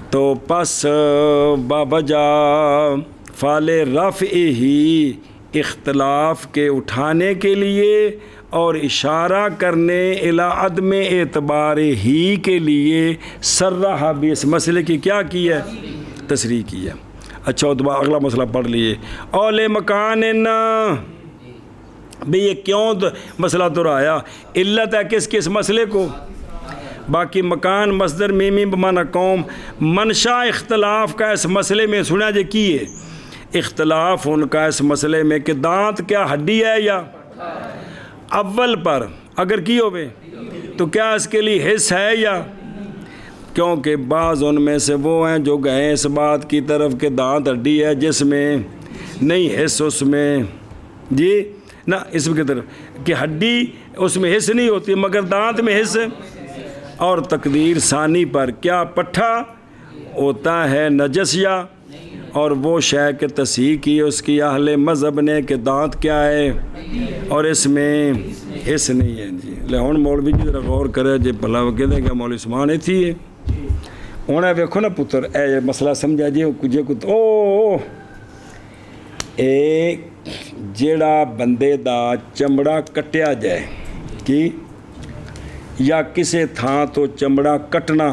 تو پس باوجہ فعل رفع ہی اختلاف کے اٹھانے کے لیے اور اشارہ کرنے الی عدم اعتبار ہی کے لیے سرہ بھی اس مسئلے کی کیا کی ہے، تصریح کی ہے۔ اچھا اگلا مسئلہ پڑھ لیے، اول مکان بھی یہ کیوں مسئلہ تو رہا علت ہے کس مسئلے کو، باقی مکان مصدر میمی بمعنی قوم، منشا اختلاف کا اس مسئلے میں سنا جے کی ہے، اختلاف ان کا اس مسئلے میں کہ دانت کیا ہڈی ہے یا اول پر اگر کی ہوئے تو کیا اس کے لیے حص ہے یا، کیونکہ بعض ان میں سے وہ ہیں جو گئے اس بات کی طرف کہ دانت ہڈی ہے جس میں نہیں حص اس میں، جی نہ اس کی طرف کہ ہڈی اس میں حص نہیں ہوتی مگر دانت میں حص، اور تقدیر ثانی پر کیا پٹھا ہوتا ہے نجسیہ، اور وہ شے کے تصحیح کی اس کی اہل مذہب نے کہ دانت کیا ہے اور اس میں حص نہیں ہے جی۔ لہون مولوی جی ذرا غور کرے جی بھلا وہ کہتے ہیں کہ مولوی عثمان ہی تھی ہے، انہیں ویکھو نا پتر اے مسئلہ سمجھا جی کچھ کچھ اے جیڑا بندے دا چمڑا کٹیا جائے کی یا کسے تھان تو چمڑا کٹنا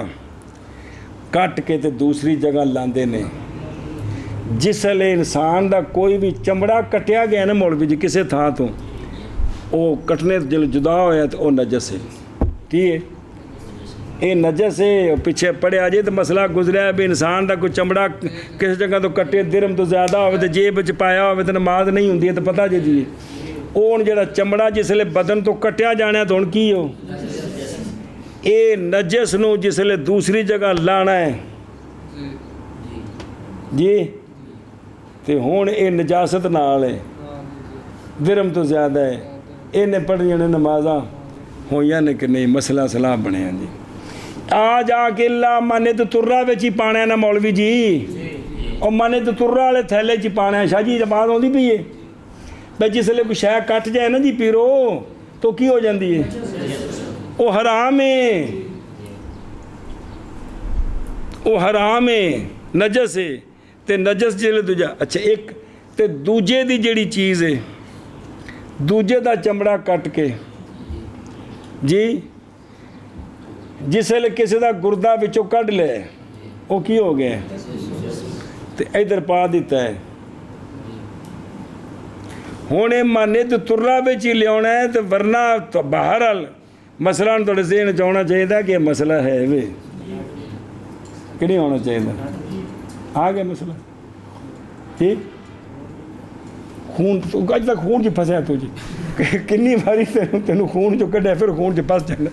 کٹ کے تے دوسری جگہ لاندے نے، جس لئے انسان دا کوئی بھی چمڑا کٹیا گیا نا مولوی جی کسے تھان تو او کٹنے جل جدا ہویا تو او نجس ہے، کی ہے اے نجس ہے، پیچھے پڑے آ جائے تو مسئلہ گزریا ہے بھی انسان دا کوئی چمڑا کس جگہ تو کٹے درم تو زیادہ ہوئے تو جیب وچ پایا ہوئے تو نماز نہیں ہوندی ہے تو پتہ جی جی اون جڑا چمڑا جس لئے بدن تو کٹیا جانا ہے تو ان کی ہو اے نجس نو جس لئے دوسری جگہ لانا ہے جی تے ہون اے نجاست نال ہے، درم تو زیادہ ہے، اے نے پڑھنی نے نمازاں ہوئیاں نے کہ نہیں، مسئلہ صلاح بنے ہیں جی۔ آ جا کے اللہ مانے تو ترہ ویچی پانے ہیں نا مولوی جی، اور مانے تو ترہ والے تھیلے چی پانے ہیں، شاہ جی جماعت ہوندی بھی ہے بھئی جس لئے کوئی شاہ کٹ جائے نا جی پیرو تو کی ہو جاندی ہے، او حرام ہے، او حرام ہے، نجس ہے تے نجس جلے دوجہ۔ اچھا ایک تے دوجے دی جڑی چیز ہے دوجے دا چمڑا کٹ کے جی جس لئے کسی دا گردہ بچو کٹ لے وہ کی ہو گئے تے ادھر پا دیتا ہے، ہونے مانے تو ترہ بچی لے ہونا ہے تو ورنہ تو بہرحال مسئلہ توڑے ذہن چاہنا چاہیے تھا کہ مسئلہ ہے وہ کہ نہیں ہونا چاہیے تھا، آ گیا مسئلہ ٹھیک خون تو اج تک خون چ پھسیا تو جی کنی باری تینوں خون چ کڈیا پھر خون چ پھس جانا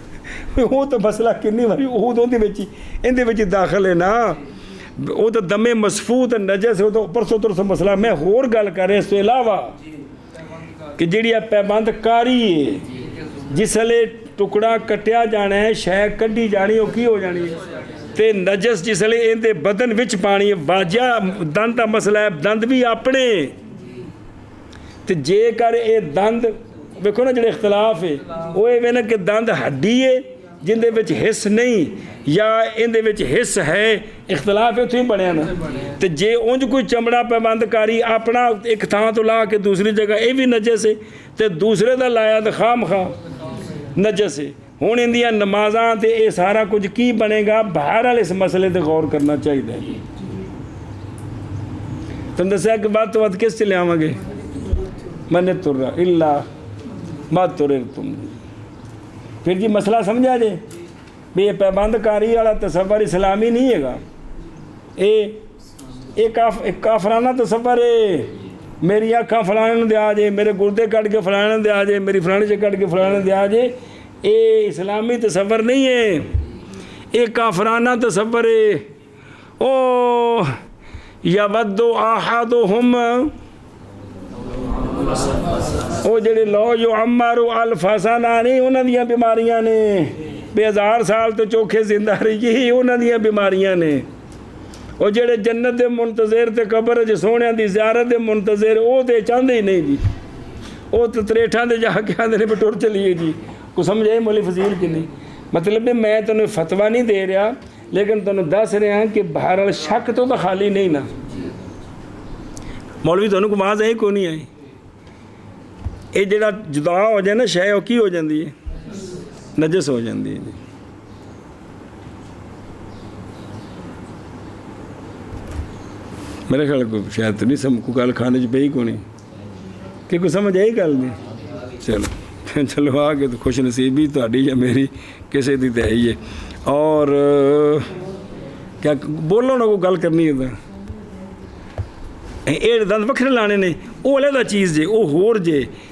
ਉਹ ਤਾਂ ਮਸਲਾ ਕਿੰਨੀ ਵਾਰੀ ਉਹਦੇ ਵਿੱਚ ਇਹਦੇ ਵਿੱਚ ਦਾਖਲ ਹੈ ਨਾ। ਉਹ ਤਾਂ ਦਮੇ ਮਸਫੂਤ ਨਜਸ, ਉਹ ਤਾਂ ਪਰਸੋਂ ਤਰਸੋਂ ਮਸਲਾ। ਮੈਂ ਹੋਰ ਗੱਲ ਕਰ ਰਿਹਾ ਇਸ ਤੋਂ ਇਲਾਵਾ ਕਿ ਜਿਹੜੀ ਆ ਪੈਬੰਦਕਾਰੀ ਹੈ, ਜਿਸਲੇ ਟੁਕੜਾ ਕੱਟਿਆ ਜਾਣਾ ਹੈ, ਸ਼ੈ ਕੱਢੀ ਜਾਣੀ, ਉਹ ਕੀ ਹੋ ਜਾਣੀ ਹੈ? ਤੇ ਨਜਸ ਜਿਸਲੇ ਇਹਦੇ ਬਦਨ ਵਿੱਚ ਪਾਣੀ ਹੈ। ਵਾਜਾ ਦੰਦ ਦਾ ਮਸਲਾ ਹੈ, ਦੰਦ ਵੀ ਆਪਣੇ। ਤੇ ਜੇਕਰ ਇਹ ਦੰਦ ਵੇਖੋ ਨਾ, ਜਿਹੜੇ ਇਖਤਲਾਫ ਹੈ ਉਹ ਇਹ ਵੇ ਨਾ ਕਿ ਦੰਦ ਹੱਡੀ ਹੈ ਜਿਹਦੇ ਵਿੱਚ ਹਿੱਸ ਨਹੀਂ, ਜਾਂ ਇਹਦੇ ਵਿੱਚ ਹਿੱਸ ਹੈ। ਇਖਤਲਾਫ ਉੱਥੇ ਹੀ ਬਣਿਆ ਨਾ। ਤੇ ਜੇ ਉਂਝ ਕੋਈ ਚਮੜਾ ਪੈਬੰਦਕਾਰੀ ਆਪਣਾ ਇੱਕ ਥਾਂ ਤੋਂ ਲਾ ਕੇ ਦੂਸਰੀ ਜਗ੍ਹਾ, ਇਹ ਵੀ ਨਜਸ ਹੈ। ਤੇ ਦੂਸਰੇ ਦਾ ਲਾਇਆ ਤਾਂ ਖਾਮ-ਖਾ ਨਜਸ ਹੈ। ਹੁਣ ਇਹਦੀਆਂ ਨਮਾਜ਼ਾਂ ਤੇ ਇਹ ਸਾਰਾ ਕੁਝ ਕੀ ਬਣੇਗਾ? ਬਹਰਹਾਲ ਇਸ ਮਸਲੇ 'ਤੇ ਗੌਰ ਕਰਨਾ ਚਾਹੀਦਾ ਹੈ। ਤੁਹਾਨੂੰ ਦੱਸਿਆ ਕਿ ਵੱਧ ਤੋਂ ਵੱਧ ਕਿਸ 'ਚ ਲਿਆਵਾਂਗੇ? ਮਨ ਤੁਰ ਇਲਾ ਮਾ ਤੁਰੇ ਤੁਮ। ਫਿਰ ਜੀ ਮਸਲਾ ਸਮਝਿਆ ਜੇ ਵੀ ਇਹ ਪੈਬੰਦਕਾਰੀ ਵਾਲਾ ਤਸੱਵਰ ਇਸਲਾਮੀ ਨਹੀਂ ਹੈਗਾ। ਇਹ ਕਾਫਰਾਨਾ ਤਸੱਵਰ ਹੈ। ਮੇਰੀਆਂ ਅੱਖਾਂ ਫਲਾਣੇ ਨੂੰ ਦਿਆ ਜੇ, ਮੇਰੇ ਗੁਰਦੇ ਕੱਢ ਕੇ ਫਲਾਣੇ ਨੂੰ ਦਿਆ ਜੇ, ਮੇਰੀ ਫਲਾਣੀ 'ਚ ਕੱਢ ਕੇ ਫਲਾਣੇ ਨੂੰ ਦਿਆ ਜੇ। ਇਹ ਇਸਲਾਮੀ ਤਸੱਵਰ ਨਹੀਂ ਹੈ, ਇਹ ਕਾਫਰਾਨਾ ਤਸੱਵਰ ਹੈ। ਉਹ ਯਵੱਦੁ ਅਹਦੁਹੁਮ, ਉਹ ਜਿਹੜੇ ਲੋ ਜੋ ਅਮਰੂ ਅਲਫਸਨਾ ਨਹੀਂ, ਉਹਨਾਂ ਦੀਆਂ ਬਿਮਾਰੀਆਂ ਨੇ। 1000 ਸਾਲ ਤੋਂ ਚੋਖੇ ਜ਼ਿੰਦਾ ਰਹੀ, ਉਹਨਾਂ ਦੀਆਂ ਬਿਮਾਰੀਆਂ ਨੇ। ਉਹ ਜਿਹੜੇ ਜੰਨਤ ਦੇ ਮੁੰਤਜ਼ਰ ਤੇ ਕਬਰ 'ਚ ਸੋਹਣਿਆਂ ਦੀ ਜ਼ਿਆਰਤ ਦੇ ਮੁੰਤਜ਼ਰ, ਉਹ ਤੇ ਚਾਹੁੰਦੇ ਹੀ ਨਹੀਂ ਜੀ। ਉਹ ਤਾਂ ਤਰੇਠਾਂ ਦੇ ਜਾ ਕੇ ਆਉਂਦੇ ਨੇ ਵੀ ਟੁਰ ਚਲੀਏ ਜੀ। ਕੋਈ ਸਮਝੇ ਮੌਲੀ ਫਜ਼ੀਲ ਕਿ ਨਹੀਂ? ਮਤਲਬ ਮੈਂ ਤੁਹਾਨੂੰ ਫਤਵਾ ਨਹੀਂ ਦੇ ਰਿਹਾ, ਲੇਕਿਨ ਤੁਹਾਨੂੰ ਦੱਸ ਰਿਹਾ ਕਿ ਬਹਰਹਾਲ ਸ਼ੱਕ ਤੋਂ ਤਾਂ ਖਾਲੀ ਨਹੀਂ ਨਾ। ਮੌਲਵੀ ਤੁਹਾਨੂੰ ਆਵਾਜ਼ ਆਈ ਕੋਈ ਨਹੀਂ ਆਈ? ਇਹ ਜਿਹੜਾ ਜੁਦਾ ਹੋ ਜਾਏ ਨਾ ਸ਼ੈ, ਉਹ ਕੀ ਹੋ ਜਾਂਦੀ ਹੈ? ਨਜਸ ਹੋ ਜਾਂਦੀ ਹੈ ਜੀ। ਮੇਰੇ ਖਿਆਲ ਕੋਈ ਸ਼ਾਇਦ ਨਹੀਂ ਕੋਈ ਗੱਲ ਖਾਣੇ 'ਚ ਪਈ ਕੋਈ ਨਹੀਂ, ਕਿ ਕੋਈ ਸਮਝ ਆਈ ਗੱਲ ਨਹੀਂ। ਚਲੋ ਆ ਕੇ ਤਾਂ ਖੁਸ਼ ਨਸੀਬੀ ਤੁਹਾਡੀ ਜਾਂ ਮੇਰੀ, ਕਿਸੇ ਦੀ ਤਾਂ ਹੈ ਹੀ ਹੈ। ਔਰ ਕਿਆ ਬੋਲੋ ਨਾ, ਕੋਈ ਗੱਲ ਕਰਨੀ ਹੈ ਤਾਂ ਇਹ ਦੰਦ ਵੱਖਰੇ ਲਾਣੇ ਨੇ, ਉਹ ਅਲੱਗ ਚੀਜ਼ ਜੇ, ਉਹ ਹੋਰ ਜੇ।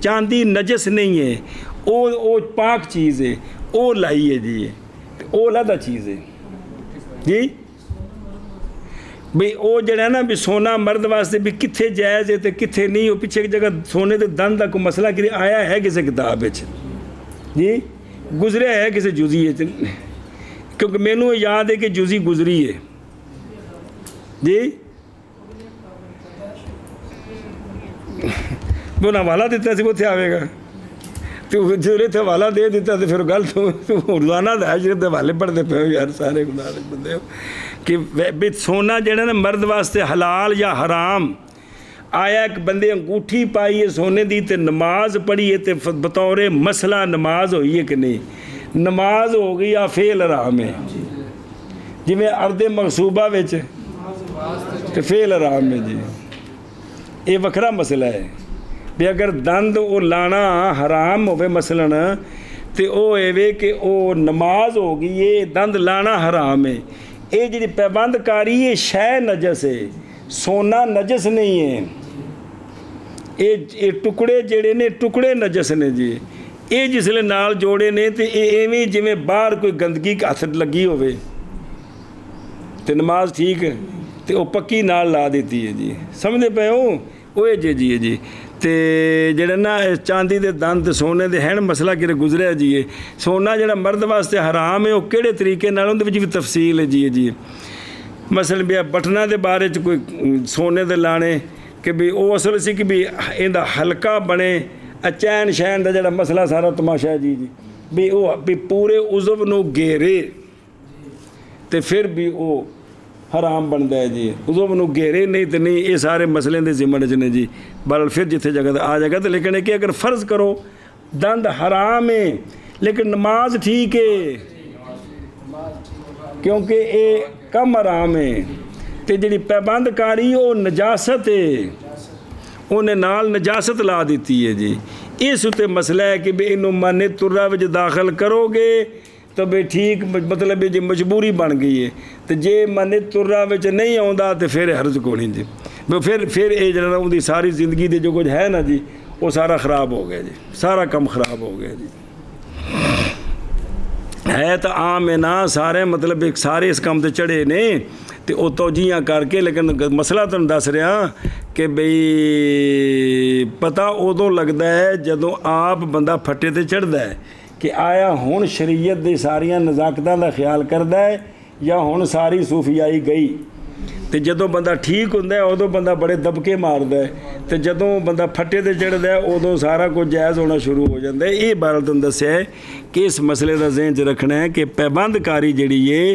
ਚਾਂਦੀ ਨਜਸ ਨਹੀਂ ਹੈ, ਉਹ ਪਾਕ ਚੀਜ਼ ਹੈ, ਉਹ ਲਾਈ ਹੈ ਜੀ। ਉਹ ਅਲੱਗ ਚੀਜ਼ ਹੈ ਜੀ। ਵੀ ਉਹ ਜਿਹੜਾ ਨਾ ਵੀ ਸੋਨਾ ਮਰਦ ਵਾਸਤੇ ਵੀ ਕਿੱਥੇ ਜਾਇਜ਼ ਹੈ ਤੇ ਕਿੱਥੇ ਨਹੀਂ, ਉਹ ਪਿੱਛੇ ਇੱਕ ਜਗ੍ਹਾ ਸੋਨੇ ਦੇ ਦੰਦ ਦਾ ਕੋਈ ਮਸਲਾ ਕਿ ਆਇਆ ਹੈ ਕਿਸੇ ਕਿਤਾਬ ਵਿੱਚ ਜੀ, ਗੁਜ਼ਰਿਆ ਹੈ ਕਿਸੇ ਜੁਜ਼ੀ ਵਿੱਚ, ਕਿਉਂਕਿ ਮੈਨੂੰ ਯਾਦ ਹੈ ਕਿ ਜੁਜ਼ੀ ਗੁਜ਼ਰੀ ਹੈ ਜੀ। ਉਹਨਾਂ ਹਵਾਲਾ ਦਿੱਤਾ ਸੀ, ਉੱਥੇ ਆਵੇਗਾ। ਤੇ ਜਦੋਂ ਇੱਥੇ ਹਵਾਲਾ ਦੇ ਦਿੱਤਾ ਤੇ ਫਿਰ ਗੱਲ ਤੋਂ ਰੋਜ਼ਾਨਾ ਦਾ ਸ਼ਰੀਫ ਦੇ ਹਵਾਲੇ ਪੜ੍ਹਦੇ ਪਏ ਹੋ ਯਾਰ ਸਾਰੇ ਗੁਨਾਹ ਦੇ ਬੰਦੇ ਹੋ। ਕਿ ਵੀ ਸੋਨਾ ਜਿਹੜਾ ਨਾ ਮਰਦ ਵਾਸਤੇ ਹਲਾਲ ਜਾਂ ਹਰਾਮ ਆਇਆ, ਇੱਕ ਬੰਦੇ ਅੰਗੂਠੀ ਪਾਈ ਹੈ ਸੋਨੇ ਦੀ ਤੇ ਨਮਾਜ਼ ਪੜ੍ਹੀ ਹੈ ਤੇ ਬਤੌਰੇ ਮਸਲਾ ਨਮਾਜ਼ ਹੋਈ ਹੈ ਕਿ ਨਹੀਂ? ਨਮਾਜ਼ ਹੋ ਗਈ ਆ ਫੇਲ ਹਰਾਮ ਹੈ। ਜਿਵੇਂ ਅਰਦੇ ਮਕਸੂਬਾ ਵਿੱਚ ਤੇ ਫੇਲ ਹਰਾਮ ਹੈ ਜੀ। ਇਹ ਵੱਖਰਾ ਮਸਲਾ ਹੈ ਵੀ ਅਗਰ ਦੰਦ ਉਹ ਲਾਣਾ ਹਰਾਮ ਹੋਵੇ ਮਸਲਨ, ਤੇ ਉਹ ਐਵੇਂ ਕਿ ਉਹ ਨਮਾਜ਼ ਹੋ ਗਈ ਹੈ, ਦੰਦ ਲਾਣਾ ਹਰਾਮ ਹੈ। ਇਹ ਜਿਹੜੀ ਪੈਬੰਦਕਾਰੀ ਹੈ ਸ਼ੈ ਨਜਸ ਹੈ, ਸੋਨਾ ਨਜਸ ਨਹੀਂ ਹੈ। ਇਹ ਟੁਕੜੇ ਜਿਹੜੇ ਨੇ, ਟੁਕੜੇ ਨਜਸ ਨੇ ਜੀ। ਇਹ ਜਿਸਲੇ ਨਾਲ ਜੋੜੇ ਨੇ ਤੇ ਇਹ ਐਵੇਂ ਜਿਵੇਂ ਬਾਹਰ ਕੋਈ ਗੰਦਗੀ ਹੱਥ ਲੱਗੀ ਹੋਵੇ ਤੇ ਨਮਾਜ਼ ਠੀਕ ਹੈ, ਤੇ ਉਹ ਪੱਕੀ ਨਾਲ ਲਾ ਦਿੱਤੀ ਹੈ ਜੀ। ਸਮਝਦੇ ਪਏ ਹੋ? ਉਹ ਇਹ ਜੀ ਜੀ। ਤੇ ਜਿਹੜਾ ਨਾ ਚਾਂਦੀ ਦੇ ਦੰਦ ਸੋਨੇ ਦੇ ਹੈਣ ਮਸਲਾ ਕਿਤੇ ਗੁਜ਼ਰਿਆ ਜੀ। ਇਹ ਸੋਨਾ ਜਿਹੜਾ ਮਰਦ ਵਾਸਤੇ ਹਰਾਮ ਹੈ, ਉਹ ਕਿਹੜੇ ਤਰੀਕੇ ਨਾਲ, ਉਹਦੇ ਵਿੱਚ ਵੀ ਤਫਸੀਲ ਹੈ ਜੀ। ਮਸਲ ਵੀ ਬਟਨਾਂ ਦੇ ਬਾਰੇ 'ਚ ਕੋਈ ਸੋਨੇ ਦੇ ਲਾਣੇ ਕਿ ਵੀ ਉਹ ਅਸਲ ਸੀ ਕਿ ਵੀ ਇਹਦਾ ਹਲਕਾ ਬਣੇ, ਚੈਨ ਸ਼ੈਨ ਦਾ ਜਿਹੜਾ ਮਸਲਾ ਸਾਰਾ ਤਮਾਸ਼ਾ ਜੀ ਵੀ ਉਹ ਵੀ ਪੂਰੇ ਉਜ਼ਵ ਨੂੰ ਘੇਰੇ ਤੇ ਫਿਰ ਵੀ ਉਹ ਹਰਾਮ ਬਣਦਾ ਹੈ ਜੀ। ਉਜ਼ਵ ਨੂੰ ਘੇਰੇ ਨਹੀਂ ਤੇ ਨਹੀਂ, ਇਹ ਸਾਰੇ ਮਸਲੇ ਦੇ ਜ਼ਿੰਮਣ 'ਚ ਨੇ ਜੀ। ਬਲ ਫਿਰ ਜਿੱਥੇ ਜਗ੍ਹਾ 'ਤੇ ਆ ਜਾਏਗਾ। ਤੇ ਲੇਕਿਨ ਇਹ ਕਿ ਅਗਰ ਫਰਜ਼ ਕਰੋ ਦੰਦ ਹਰਾਮ ਹੈ ਲੇਕਿਨ ਨਮਾਜ਼ ਠੀਕ ਹੈ, ਕਿਉਂਕਿ ਇਹ ਕੰਮ ਹਰਾਮ ਹੈ। ਤੇ ਜਿਹੜੀ ਪੈਬੰਦਕਾਰੀ ਉਹ ਨਜਾਸਤ ਹੈ, ਉਹਨੇ ਨਾਲ ਨਜਾਸਤ ਲਾ ਦਿੱਤੀ ਹੈ ਜੀ। ਇਸ ਉੱਤੇ ਮਸਲਾ ਹੈ ਕਿ ਵੀ ਇਹਨੂੰ ਮਾਨੇ ਤੁਰਾ ਵਿੱਚ ਦਾਖਲ ਕਰੋਗੇ ਤਾਂ ਵੀ ਠੀਕ, ਮਤਲਬ ਜੀ ਮਜਬੂਰੀ ਬਣ ਗਈ ਹੈ। ਤੇ ਜੇ ਮਾਨੇ ਤੁਰਾ ਵਿੱਚ ਨਹੀਂ ਆਉਂਦਾ ਤੇ ਫਿਰ ਹਰਜ ਕੋਣੀ ਜੀ। ਫਿਰ ਇਹ ਜਿਹੜਾ ਉਹਦੀ ਸਾਰੀ ਜ਼ਿੰਦਗੀ ਦੇ ਜੋ ਕੁਝ ਹੈ ਨਾ ਜੀ, ਉਹ ਸਾਰਾ ਖਰਾਬ ਹੋ ਗਿਆ ਜੀ, ਸਾਰਾ ਕੰਮ ਖਰਾਬ ਹੋ ਗਿਆ ਜੀ। ہے تو عام ہے نا سارے مطلب ایک سارے اس کام تے چڑھے نے تے او توجیاں کر کے لیکن مسئلہ تنوں دس رہا کہ بئی پتہ ادوں لگتا ہے جدوں آپ بندہ پھٹے تے چڑھتا ہے کہ آیا ہن شریعت دی ساریاں نزاکتاں دا خیال کردا ہے یا ہن ساری صوفیائی گئی تے جدوں بندہ ٹھیک ہوندا ہے ادوں بندہ بڑے دبکے ماردا ہے تے جدوں بندہ پھٹے تے چڑھدا ہے ادوں سارا کچھ جائز ہونا شروع ہو جاندا ہے یہ بہرحال تنوں دسیا ہے کہ اس مسئلے دا ذہن چ رکھنا ہے کہ پیبند کاری جڑی ہے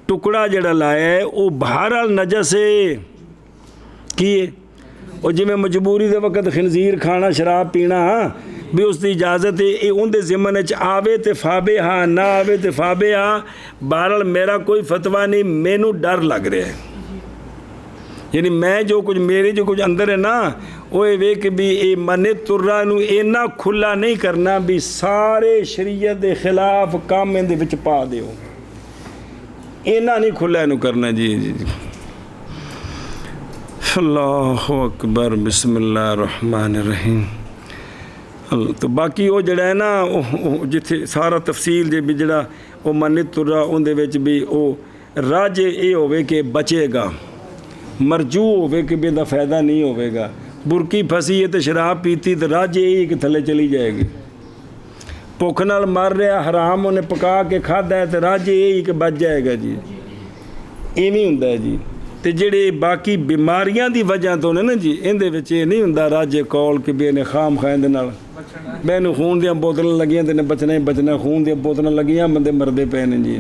ٹکڑا جڑا لایا ہے وہ بہرحال نجس ہے کی ہے وہ جی میں مجبوری دے وقت خنزیر کھانا شراب پینا بھی اس کی اجازت ہے یہ ان دے ضمن چ آوے تے فابے ہاں نہ آوے تے فابے ہاں بہرحال میرا کوئی فتویٰ نہیں مینوں ڈر لگ رہا ہے یعنی میں جو کچھ میرے جو کچھ اندر ہے نا وہ یہ کہ بھی یہ من ترا نو اینا کھلا نہیں کرنا بھی سارے شریعت دے خلاف کام ان دے وچ پا دیو اینا نہیں کھلا انو کرنا جی جی جی اللہ اکبر بسم اللہ الرحمن الرحیم تو باقی وہ جڑا ہے نا جتھے سارا تفصیل جے بھی جڑا وہ من ترا ان دے وچ بھی وہ راج یہ ہوئے کہ بچے گا مرجو ہوئے کہ بے دا فائدہ نہیں ہوئے گا برکی پھسی ہے تو شراب پیتی تو راج یہ کہ تھلے چلی جائے گی بھوک نال مر رہا حرام انہیں پکا کے کھادا ہے تو راج یہ کہ بچ جائے گا جی ایویں ہوندا ہے جی تے جڑے باقی بیماریاں دی وجہ تو نے نا جی ان دے وچ یہ نہیں ہوندا راج کول کہ بے نے خام خائن دے نال بے نو خون دیاں بوتلاں لگیاں تے نے بچنا ہی بچنا خون دیاں بوتلاں لگیاں بندے مردے پے نے جی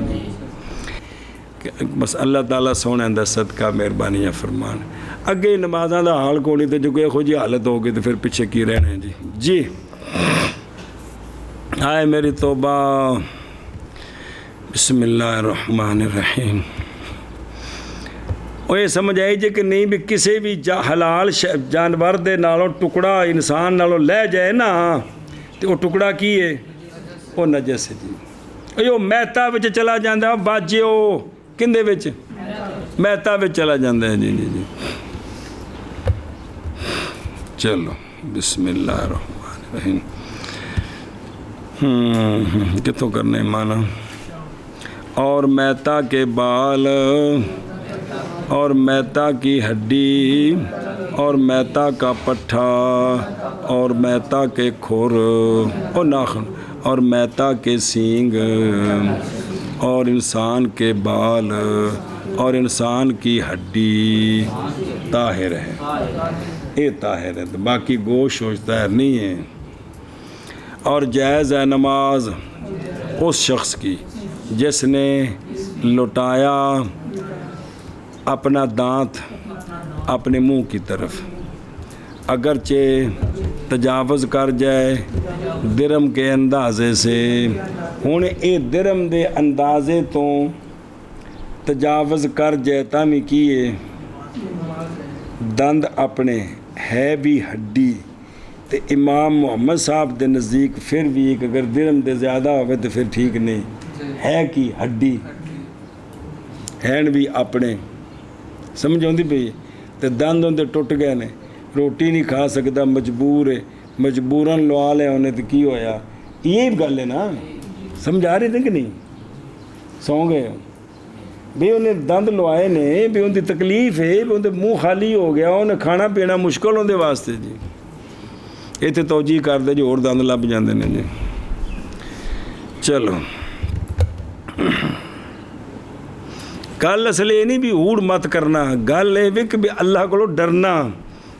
بس اللہ تعالیٰ سونے دا صدقہ مہربانیاں فرمان اگے نمازاں دا حال کونی تے جو کوئی جی حالت ہوگی تو پھر پیچھے کی رہنے جی جی آئے میری توبہ بسم اللہ الرحمن الرحیم وہ یہ سمجھ آئی جی کہ نہیں بھی کسی بھی حلال جانور دے نالوں ٹکڑا انسان نالوں لے جائے نا تو وہ ٹکڑا کی ہے وہ نجس ہے جی وہ مہتا وچ چلا جاندہ باجے وہ کندے وچ مہتا وچ چلا جاندہ ہے جی جی جی چلو بسم اللہ الرحمن الرحیم کتوں کرنے مانا اور مہتا کے بال اور مہتا کی ہڈی اور مہتا کا پٹھا اور مہتا کے کھر اور ناخن اور مہتا کے سینگ اور انسان کے بال اور انسان کی ہڈی طاہر ہے یہ طاہر ہے تو باقی گوشت طاہر نہیں ہے اور جائز ہے نماز اس شخص کی جس نے لٹایا اپنا دانت اپنے منہ کی طرف اگرچہ تجاوز کر جائے درم کے اندازے سے ہوں یہ درم دے اندازے تو تجاوز کر جائے تامی کیے دند اپنے ہے بھی ہڈی تے امام محمد صاحب دے نزدیک پھر بھی ایک اگر درم دے زیادہ ہوئے تو پھر ٹھیک نہیں ہے کی ہڈی ہین بھی اپنے سمجھ آتی پئی تے دند اندر ٹوٹ گئے نے روٹی نہیں کھا سکتا مجبور ہے مجبوراً لوا لیا انہیں تو کی ہویا یہ گل ہے نا سمجھا رہے تھے کہ نہیں سو گئے بھی انہیں دند لوائے نے بھی ان کی تکلیف ہے بھی ان کے منہ خالی ہو گیا انہیں کھانا پینا مشکل ہونے واسطے جی یہ تو توجہ کر دے جو اور دند لب جاندے نے جی چلو گل اصل یہ نہیں بھی ہوڑ مت کرنا گل یہ بھی کہ بھی اللہ کو ڈرنا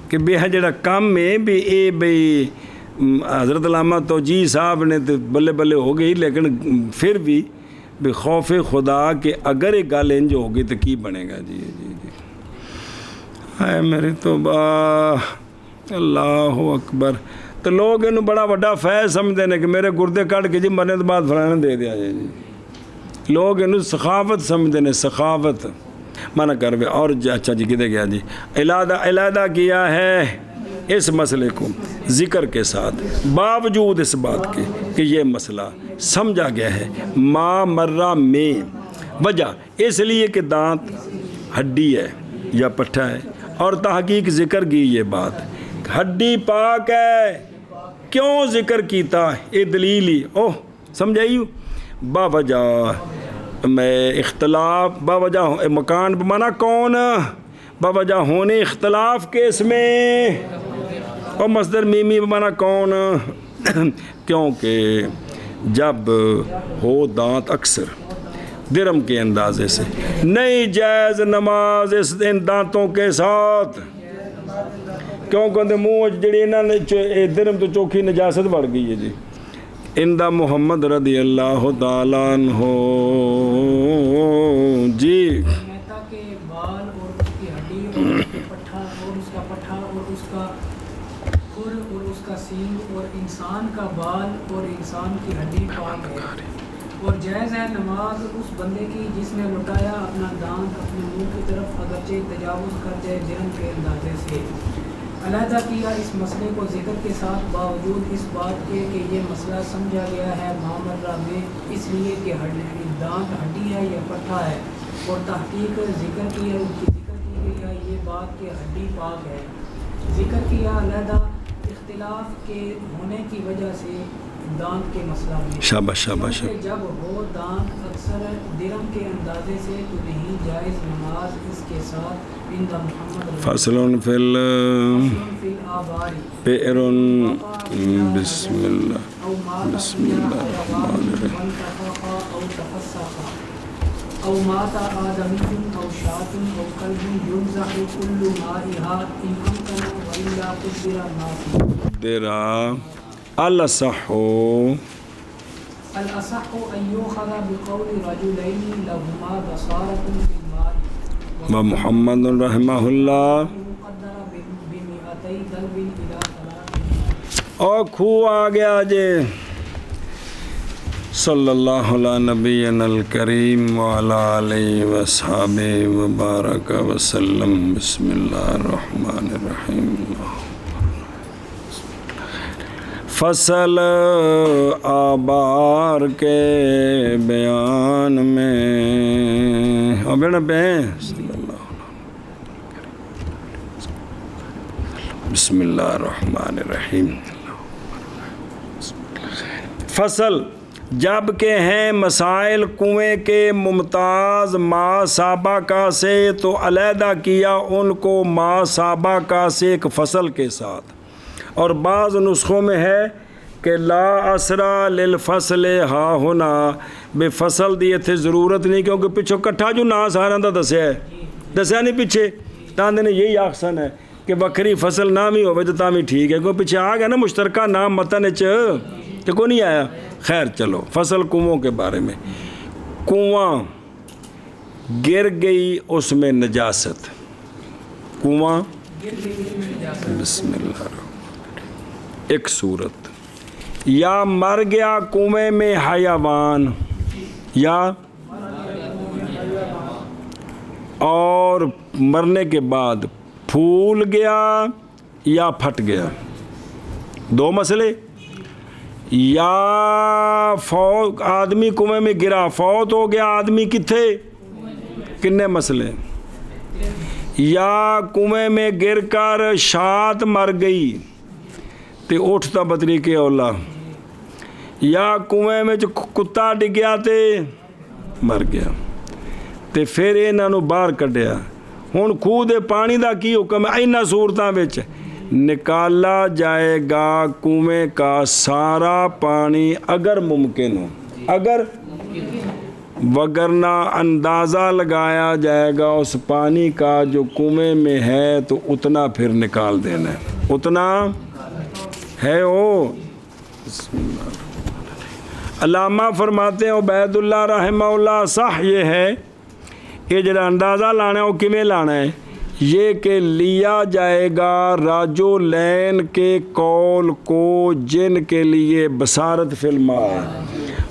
کہ بے جڑا کام ہے بھی اے بھئی حضرت علامہ توجیہ صاحب نے تو بلے بلے ہو گئی لیکن پھر بھی خوف خدا کہ اگر ایک گل انج ہوگی تو کی بنے گا جی جی جی اے میری توبہ اللہ اکبر تو لوگ انہوں بڑا وڈا فیض سمجھتے ہیں کہ میرے گردے کٹ کے جی مرنے تو بعد فلانے دے دیا جائے جی لوگ انہوں سخاوت سمجھتے ہیں سخاوت منع کر بے اور اچھا جی کدھے گیا جی علیحدہ کیا ہے اس مسئلے کو ذکر کے ساتھ باوجود اس بات کے کہ یہ مسئلہ سمجھا گیا ہے ما مرہ میں وجہ اس لیے کہ دانت ہڈی ہے یا پٹھا ہے اور تحقیق ذکر کی یہ بات ہڈی پاک ہے کیوں ذکر کیتا یہ دلیل ہی اوہ سمجھائیو باوجہ میں اختلاف، باوجہ مکان بمانا کون، باوجہ ہونے اختلاف کے اس میں، اور مصدر میمی بمانا کون، کیونکہ جب ہو دانت اکثر درم کے اندازے سے نہیں جائز نماز اس ان دانتوں کے ساتھ، کیوں کہ منہ جڑی انہاں نے درم تو چوکھی نجاست بڑھ گئی ہے جی۔ اندہ محمد رضی اللہ تعالیٰ عنہ جی میتا کے بال اور اس کی ہڈی اور اس کے پٹھا اور اس کا پٹھا اور اس کا کھر اور اس کا سینگ اور انسان کا بال اور انسان کی ہڈی پاک ہے، اور جائز ہے نماز اس بندے کی جس نے لٹایا اپنا دانت اپنے منہ کی طرف اگرچہ تجاوز کر جائے جرم کے اندازے سے۔ علیحدہ کیا اس مسئلے کو ذکر کے ساتھ باوجود اس بات کے کہ یہ مسئلہ سمجھا گیا ہے معاملہ میں اس لیے کہ دانت ہڈی ہے یا پٹھا ہے، اور تحقیق ذکر کی ہے، ذکر کی گئی ہے یہ بات کہ ہڈی پاک ہے۔ ذکر کیا علیحدہ اختلاف کے ہونے کی وجہ سے دانت کے مسئلہ میں، شاباش شاباش، جب ہو دانت اکثر درم کے اندازے سے تو نہیں جائز نماز اس کے ساتھ۔ عند محمد فصل فی فی الآباری بئر بسم اللہ بسم اللہ الرحمن الرحیم او تفسخ او مات آدمی او شاة او قلب يمزح كل مائها ان امکن والا قدر ما درا الاصح الاصح ان يؤخذ بقول رجلين لهما بصارة في الماء ومحمد رحمہ اللہ مقدر بمئتي درب الى ثلاث۔ اور کھو آ گیا جے صلی اللہ علیہ نبینا الکریم وعلی آلہ وصحابہ وبارک وسلم۔ بسم اللہ الرحمن الرحیم۔ فصل آبار کے بیان میں اور بیٹا صلی اللہ بسم اللہ الرحمن الرحیم۔ فصل جب کہ ہیں مسائل کنویں کے ممتاز ما سابقہ سے تو علیحدہ کیا ان کو ما سابقہ سے ایک فصل کے ساتھ، اور بعض نسخوں میں ہے کہ لا اسرا للفصل ہا ہونا بے فصل دی اتھے ضرورت نہیں، کیونکہ پچھو کٹھا جو نا سارا دا دسیا ہے، دسیا نہیں پیچھے تاندے نے یہی آخسن ہے کہ بکری فصل نام ہی ہوئے تو تامی ٹھیک ہے، کیونکہ پیچھے آ گیا نا مشترکہ نام متن کہ کو نہیں آیا۔ خیر چلو فصل کنووں کے بارے میں، کنواں گر گئی اس میں نجاست، کنواں بسم اللہ الرحمن، ایک صورت یا مر گیا کنویں میں حیوان، یا اور مرنے کے بعد پھول گیا یا پھٹ گیا، دو مسئلے، یا فوت آدمی کنویں میں گرا فوت ہو گیا آدمی کتھے، کنے مسئلے، یا کنویں میں گر کر شات مر گئی تے اٹھتا بطری کے اولا، یا کنویں میں جو کتا ڈگیا تے مر گیا تے پھر انہاں نوں باہر کڈیا۔ ہن خوہ دے پانی دا کی حکم ہے، ایناں صورتاں وچ نکالا جائے گا کنویں کا سارا پانی اگر ممکن ہو، اگر وگرنہ اندازہ لگایا جائے گا اس پانی کا جو کنویں میں ہے تو اتنا پھر نکال دینا ہے، اتنا ہے وہ۔ علامہ فرماتے ہیں عبید اللہ رحمہ اللہ صح یہ ہے کہ جڑا اندازہ لانا ہے وہ کمیں لانا ہے، یہ کہ لیا جائے گا راجولین کے قول کو جن کے لیے بصارت فی الماء ہے،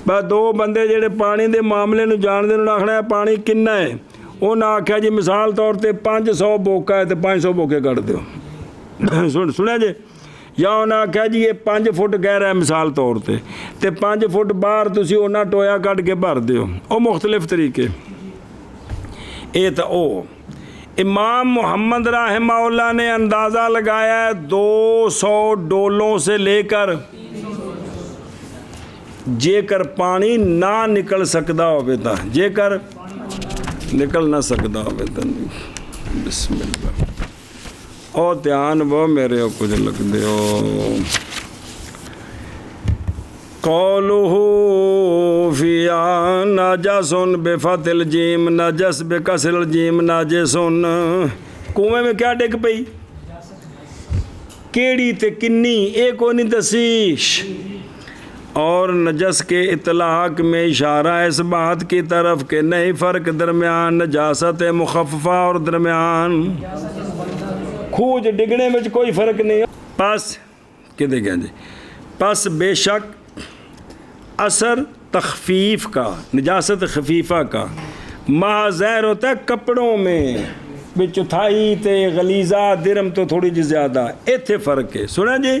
بس دو بندے جڑے پانی دے معاملے نو جان دے انہوں نے آخنا ہے پانی کنا ہے، انہوں نے آکھا جی مثال طور تے 500 بوکا ہے تو 500 بوکے کٹ دیو، سنیں جی، یا انہوں نے آکھا جی یہ 5 فٹ گہرا ہے مثال طور تے 5 فٹ باہر تسی انہاں ٹویا کٹ کے بھر دیو، او مختلف طریقے، اے تا او امام محمد رحمہ اللہ نے اندازہ لگایا ہے 200 ڈولوں سے لے کر ਜੇਕਰ ਪਾਣੀ ਨਾ ਨਿਕਲ ਸਕਦਾ ਹੋਵੇ ਤਾਂ, ਜੇਕਰ ਨਿਕਲ ਨਾ ਸਕਦਾ ਹੋਵੇ ਤਾਂ ਬਿਸਮਿਲ੍ਲਾ। ਉਹ ਧਿਆਨ ਵੋ ਮੇਰੇ ਉਹ ਕੁਝ ਲਿਖਦੇ ਹੋ। قوله فيها نجس بفتح الجيم نجس بکسر الجيم ناجس۔ کنویں میں کیا ڈگ پئی؟ کیڑی تے کنی اے کو نہیں دسی۔ اور نجس کے اطلاق میں اشارہ ہے اس بات کی طرف کہ نہیں فرق درمیان نجاست مخففہ اور درمیان کھوج ڈگنے میں کوئی فرق نہیں۔ پس کہتے گیا جی، پس بے شک اثر تخفیف کا، نجاست خفیفہ کا ماہ ظاہر ہوتا ہے کپڑوں میں، بھی چوتھائی تے غلیظہ درم تو تھوڑی جی زیادہ، ایتھے فرق ہے۔ سنا جی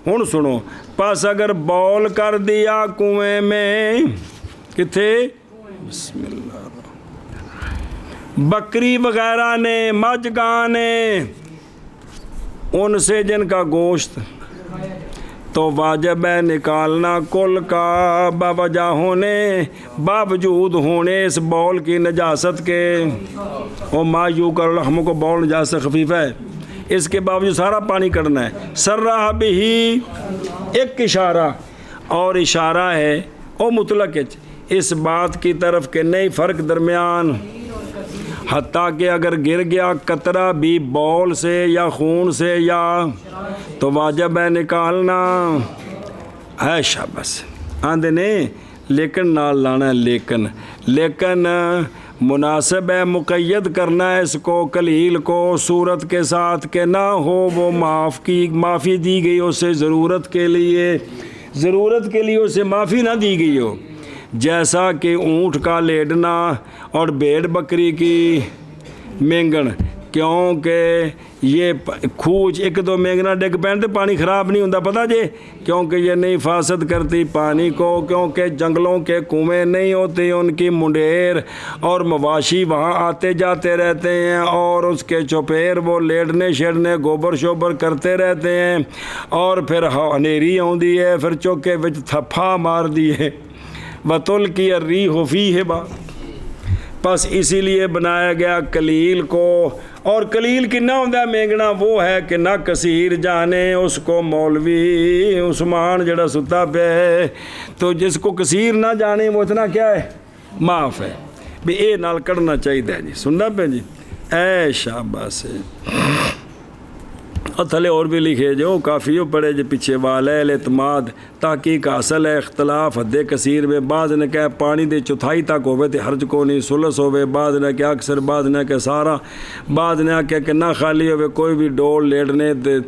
ہن سنو، پس اگر بول کر دیا کنویں میں، کتھے؟ بسم اللہ، بکری وغیرہ نے، مجھ گاں نے، ان سے جن کا گوشت، تو واجب ہے نکالنا کل کا باوجہ ہونے، باوجود ہونے اس بول کی نجاست کے۔ اور ما یو کر لحم کو بول نجاست خفیف ہے، اس کے باوجود سارا پانی کرنا ہے۔ سرہ بھی ایک اشارہ، اور اشارہ ہے او مطلق اس بات کی طرف کہ نہیں فرق درمیان، حتیٰ کہ اگر گر گیا قطرہ بھی بول سے یا خون سے یا تو واجب ہے نکالنا ہے۔ شاباش آندے نے، لیکن نال لانا ہے، لیکن مناسب ہے مقید کرنا ہے اس کو قلیل کو صورت کے ساتھ کہ نہ ہو وہ معافی دی گئی اسے ضرورت کے لیے اسے معافی نہ دی گئی ہو، جیسا کہ اونٹ کا لیڈنا اور بھیڑ بکری کی مینگن، کیونکہ یہ کھوج ایک دو مینگنا ڈگ پہن تو پانی خراب نہیں ہوتا، پتہ جی، کیونکہ یہ نہیں فاسد کرتی پانی کو، کیونکہ جنگلوں کے کنویں نہیں ہوتے، ان کی منڈیر اور مواشی وہاں آتے جاتے رہتے ہیں، اور اس کے چوپیر وہ لیڑنے شیڑنے گوبر شوبر کرتے رہتے ہیں، اور پھر ہنیری آندی ہے، پھر چوکے وچ تھپا مار دیے وَتُلْ کی الرِّیحُ فِیہِ بَا۔ پس اسی لیے بنایا گیا قلیل کو، اور قلیل کنا ہوتا ہے مینگنا، وہ ہے کہ نہ کثیر جانے اس کو مولوی عثمان جڑا ستا پہ ہے، تو جس کو کثیر نہ جانے وہ اتنا کیا ہے معاف ہے، بھی اے نال کرنا چاہیے جی۔ سننا پہ جی، اے شاباش ہے۔ اور تھلے اور بھی لکھے جو کافی پڑے جو پیچھے والا اعتماد تحقیق اصل ہے اختلاف حد کثیر میں، بعض نے کہا پانی دے چوتھائی تک ہوئے تے حرج کو نہیں سلس ہوئے، بعض نے کہا اکثر، بعض نے کہا سارا، بعض نے کہا کہ نہ خالی ہوئے، کوئی بھی ڈول لیڑنے تے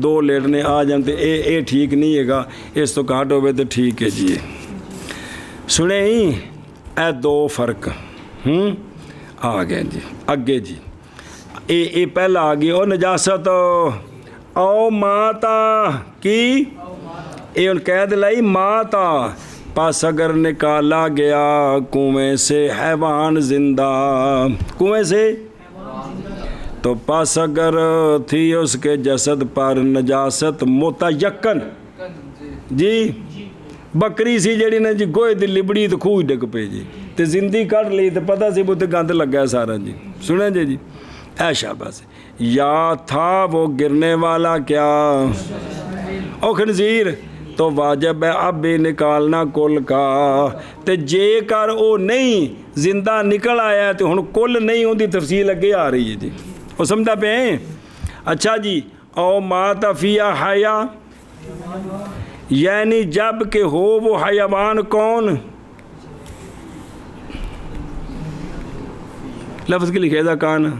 دو لیڑنے آ جانتے، اے ٹھیک نہیں ہے گا، اس تو کاٹ ہوئے تے ٹھیک ہے جی۔ سنے ہی اے دو فرق آ گئے جی، اگے جی اے پہلا آ گئی او نجاست او ماتا کی، اے ان قید لائی ماتا، پس اگر نکالا گیا کنویں سے حیوان زندہ، کنویں سے تو پس اگر تھی اس کے جسد پر نجاست متیقن، جی بکری سی جڑی نا جی گوئے دی لبڑی تو خوج ڈگ پہ جی تے زندی کٹ لی تو پتہ سی بہت گند لگا ہے سارا جی۔ سنیں جی اے شاباش، یا تھا وہ گرنے والا کیا او خنزیر، تو واجب ہے اب بھی نکالنا کل کا، تے جے کر او نہیں زندہ نکل آیا ہے تو ہن کل نہیں ہوندی، تفصیل اگے آ رہی ہے جی، وہ سمجھا پہ ہیں۔ اچھا جی، او مات فیہا حیا، یعنی جب کہ ہو وہ حیوان کون، لفظ کی لکھے دا کان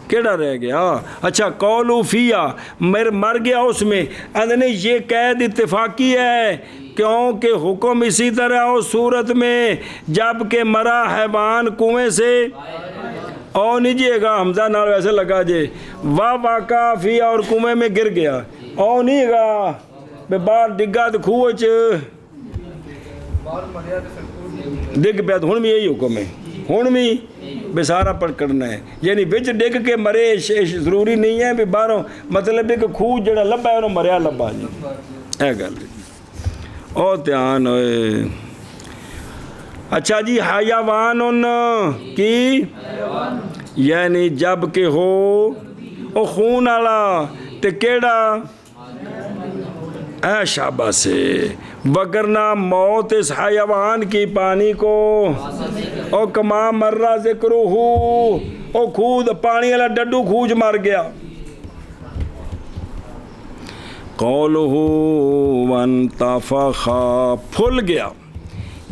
کیڑا رہ گیا؟ اچھا قولو فیہا، مر گیا اس میں، اندھنے یہ قید اتفاقی ہے کیونکہ حکم اسی طرح ہو صورت میں جب کہ مرا حیوان کنویں سے او نہیں جیے گا، حمزہ نال ویسے لگا جے، واقع فیہا اور کنویں میں گر گیا، او نہیں گا بے باہر ڈگا تو کھوچ ڈگ پیا، تو ہن بھی یہی حکم ہے، ہن بھی بے سارا پڑھ کرنا ہے، یعنی بچ ڈگ کے مرے ضروری نہیں ہے بھی باہروں، مطلب ہے کہ خوہ جڑا لبا ہے انہوں مریا لبا جی، اے گل او دھیان ہوئے. اچھا جی حیوان کی یعنی جب کہ ہو او خون والا تے کیڑا اے شاباش سے، وگرنہ موت اس حیوان کی پانی کو او کما مرہ ذکرو ہو، او خود پانی والا ڈڈو کھوج مر گیا. قولہ وانتفخا پھل گیا.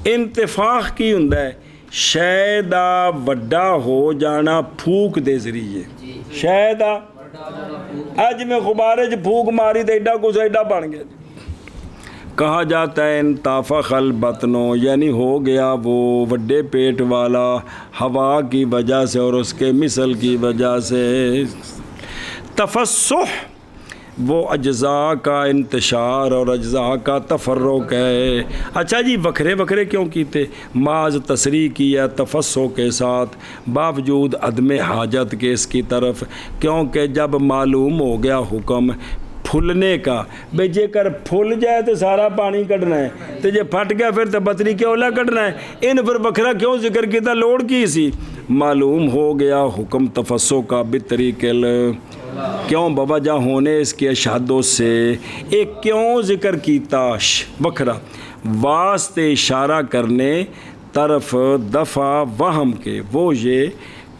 انتفاخ کی ہوندا ہے شے دا وڈا ہو جانا پھوک دے ذریعے. شے دا اج میں غبارے چ پھوک ماری تو ایڈا کچھ ایڈا بن گیا. کہا جاتا ہے انتفخ البطنو یعنی ہو گیا وہ وڈے پیٹ والا ہوا کی وجہ سے اور اس کے مثل کی وجہ سے. تفسح وہ اجزاء کا انتشار اور اجزاء کا تفرق ہے. اچھا جی وکھرے وکھرے کیوں کیتے؟ معاذ تصریح کیا تفسح کے ساتھ باوجود عدم حاجت کے اس کی طرف، کیونکہ جب معلوم ہو گیا حکم پھولنے کا بھئی جے کر پھول جائے تو سارا پانی کٹنا ہے، تو جے پھٹ گیا پھر تو بطری کیوں نہ کٹنا ہے. ان پر بکھرا کیوں ذکر کیتا؟ لوڑ کی سی. معلوم ہو گیا حکم تفسح کا بطریق کیوں بوجہ ہونے اس کے اشہادوں سے. ایک کیوں ذکر کیتا بکھرا واسطے اشارہ کرنے طرف دفع وہم کے، وہ یہ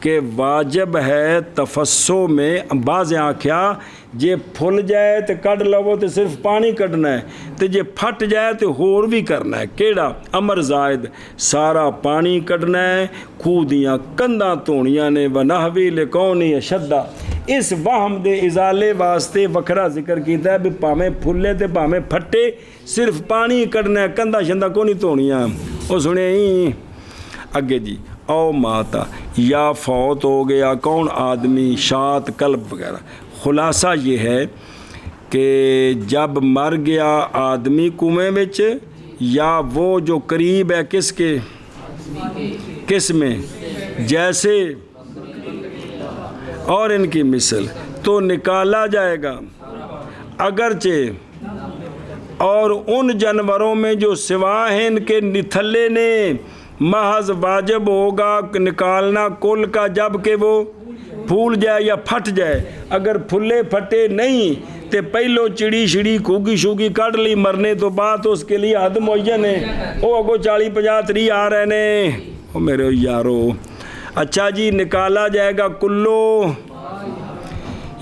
کہ واجب ہے تفسح میں. بعض آنکھیا جے پھل جائے تو کٹ لو تو صرف پانی کٹنا ہے، تو جے پھٹ جائے تو ہور بھی کرنا ہے. کیڑا امر زائد سارا پانی کٹنا ہے. کھودیاں کنداں تونیاں نے ونحوی لکونی شدہ. اس وہم دے ازالے واسطے وکھرا ذکر کیتا ہے بھی پاویں پھلے تے پاویں پھٹے صرف پانی کٹنا ہے، کنداں شنداں کو نہیں تونیاں. وہ سنے ہی اگے جی او ماتا یا فوت ہو گیا کون؟ آدمی، شات، کلب وغیرہ. خلاصہ یہ ہے کہ جب مر گیا آدمی کنویں وچ یا وہ جو قریب ہے کس کے، کس میں، جیسے اور ان کی مثل، تو نکالا جائے گا. اگرچہ اور ان جانوروں میں جو سوا ہیں ان کے نتھلے نے محض واجب ہوگا نکالنا کل کا جب کہ وہ پھول جائے یا پھٹ جائے. اگر پھلے پھٹے نہیں تے پہلو چڑی شڑی کھوگی شوگی کٹ لی مرنے تو بات اس کے لیے حد معین ہے. وہ اگو 40-50 آ رہے نے وہ میرے یارو. اچھا جی نکالا جائے گا کلو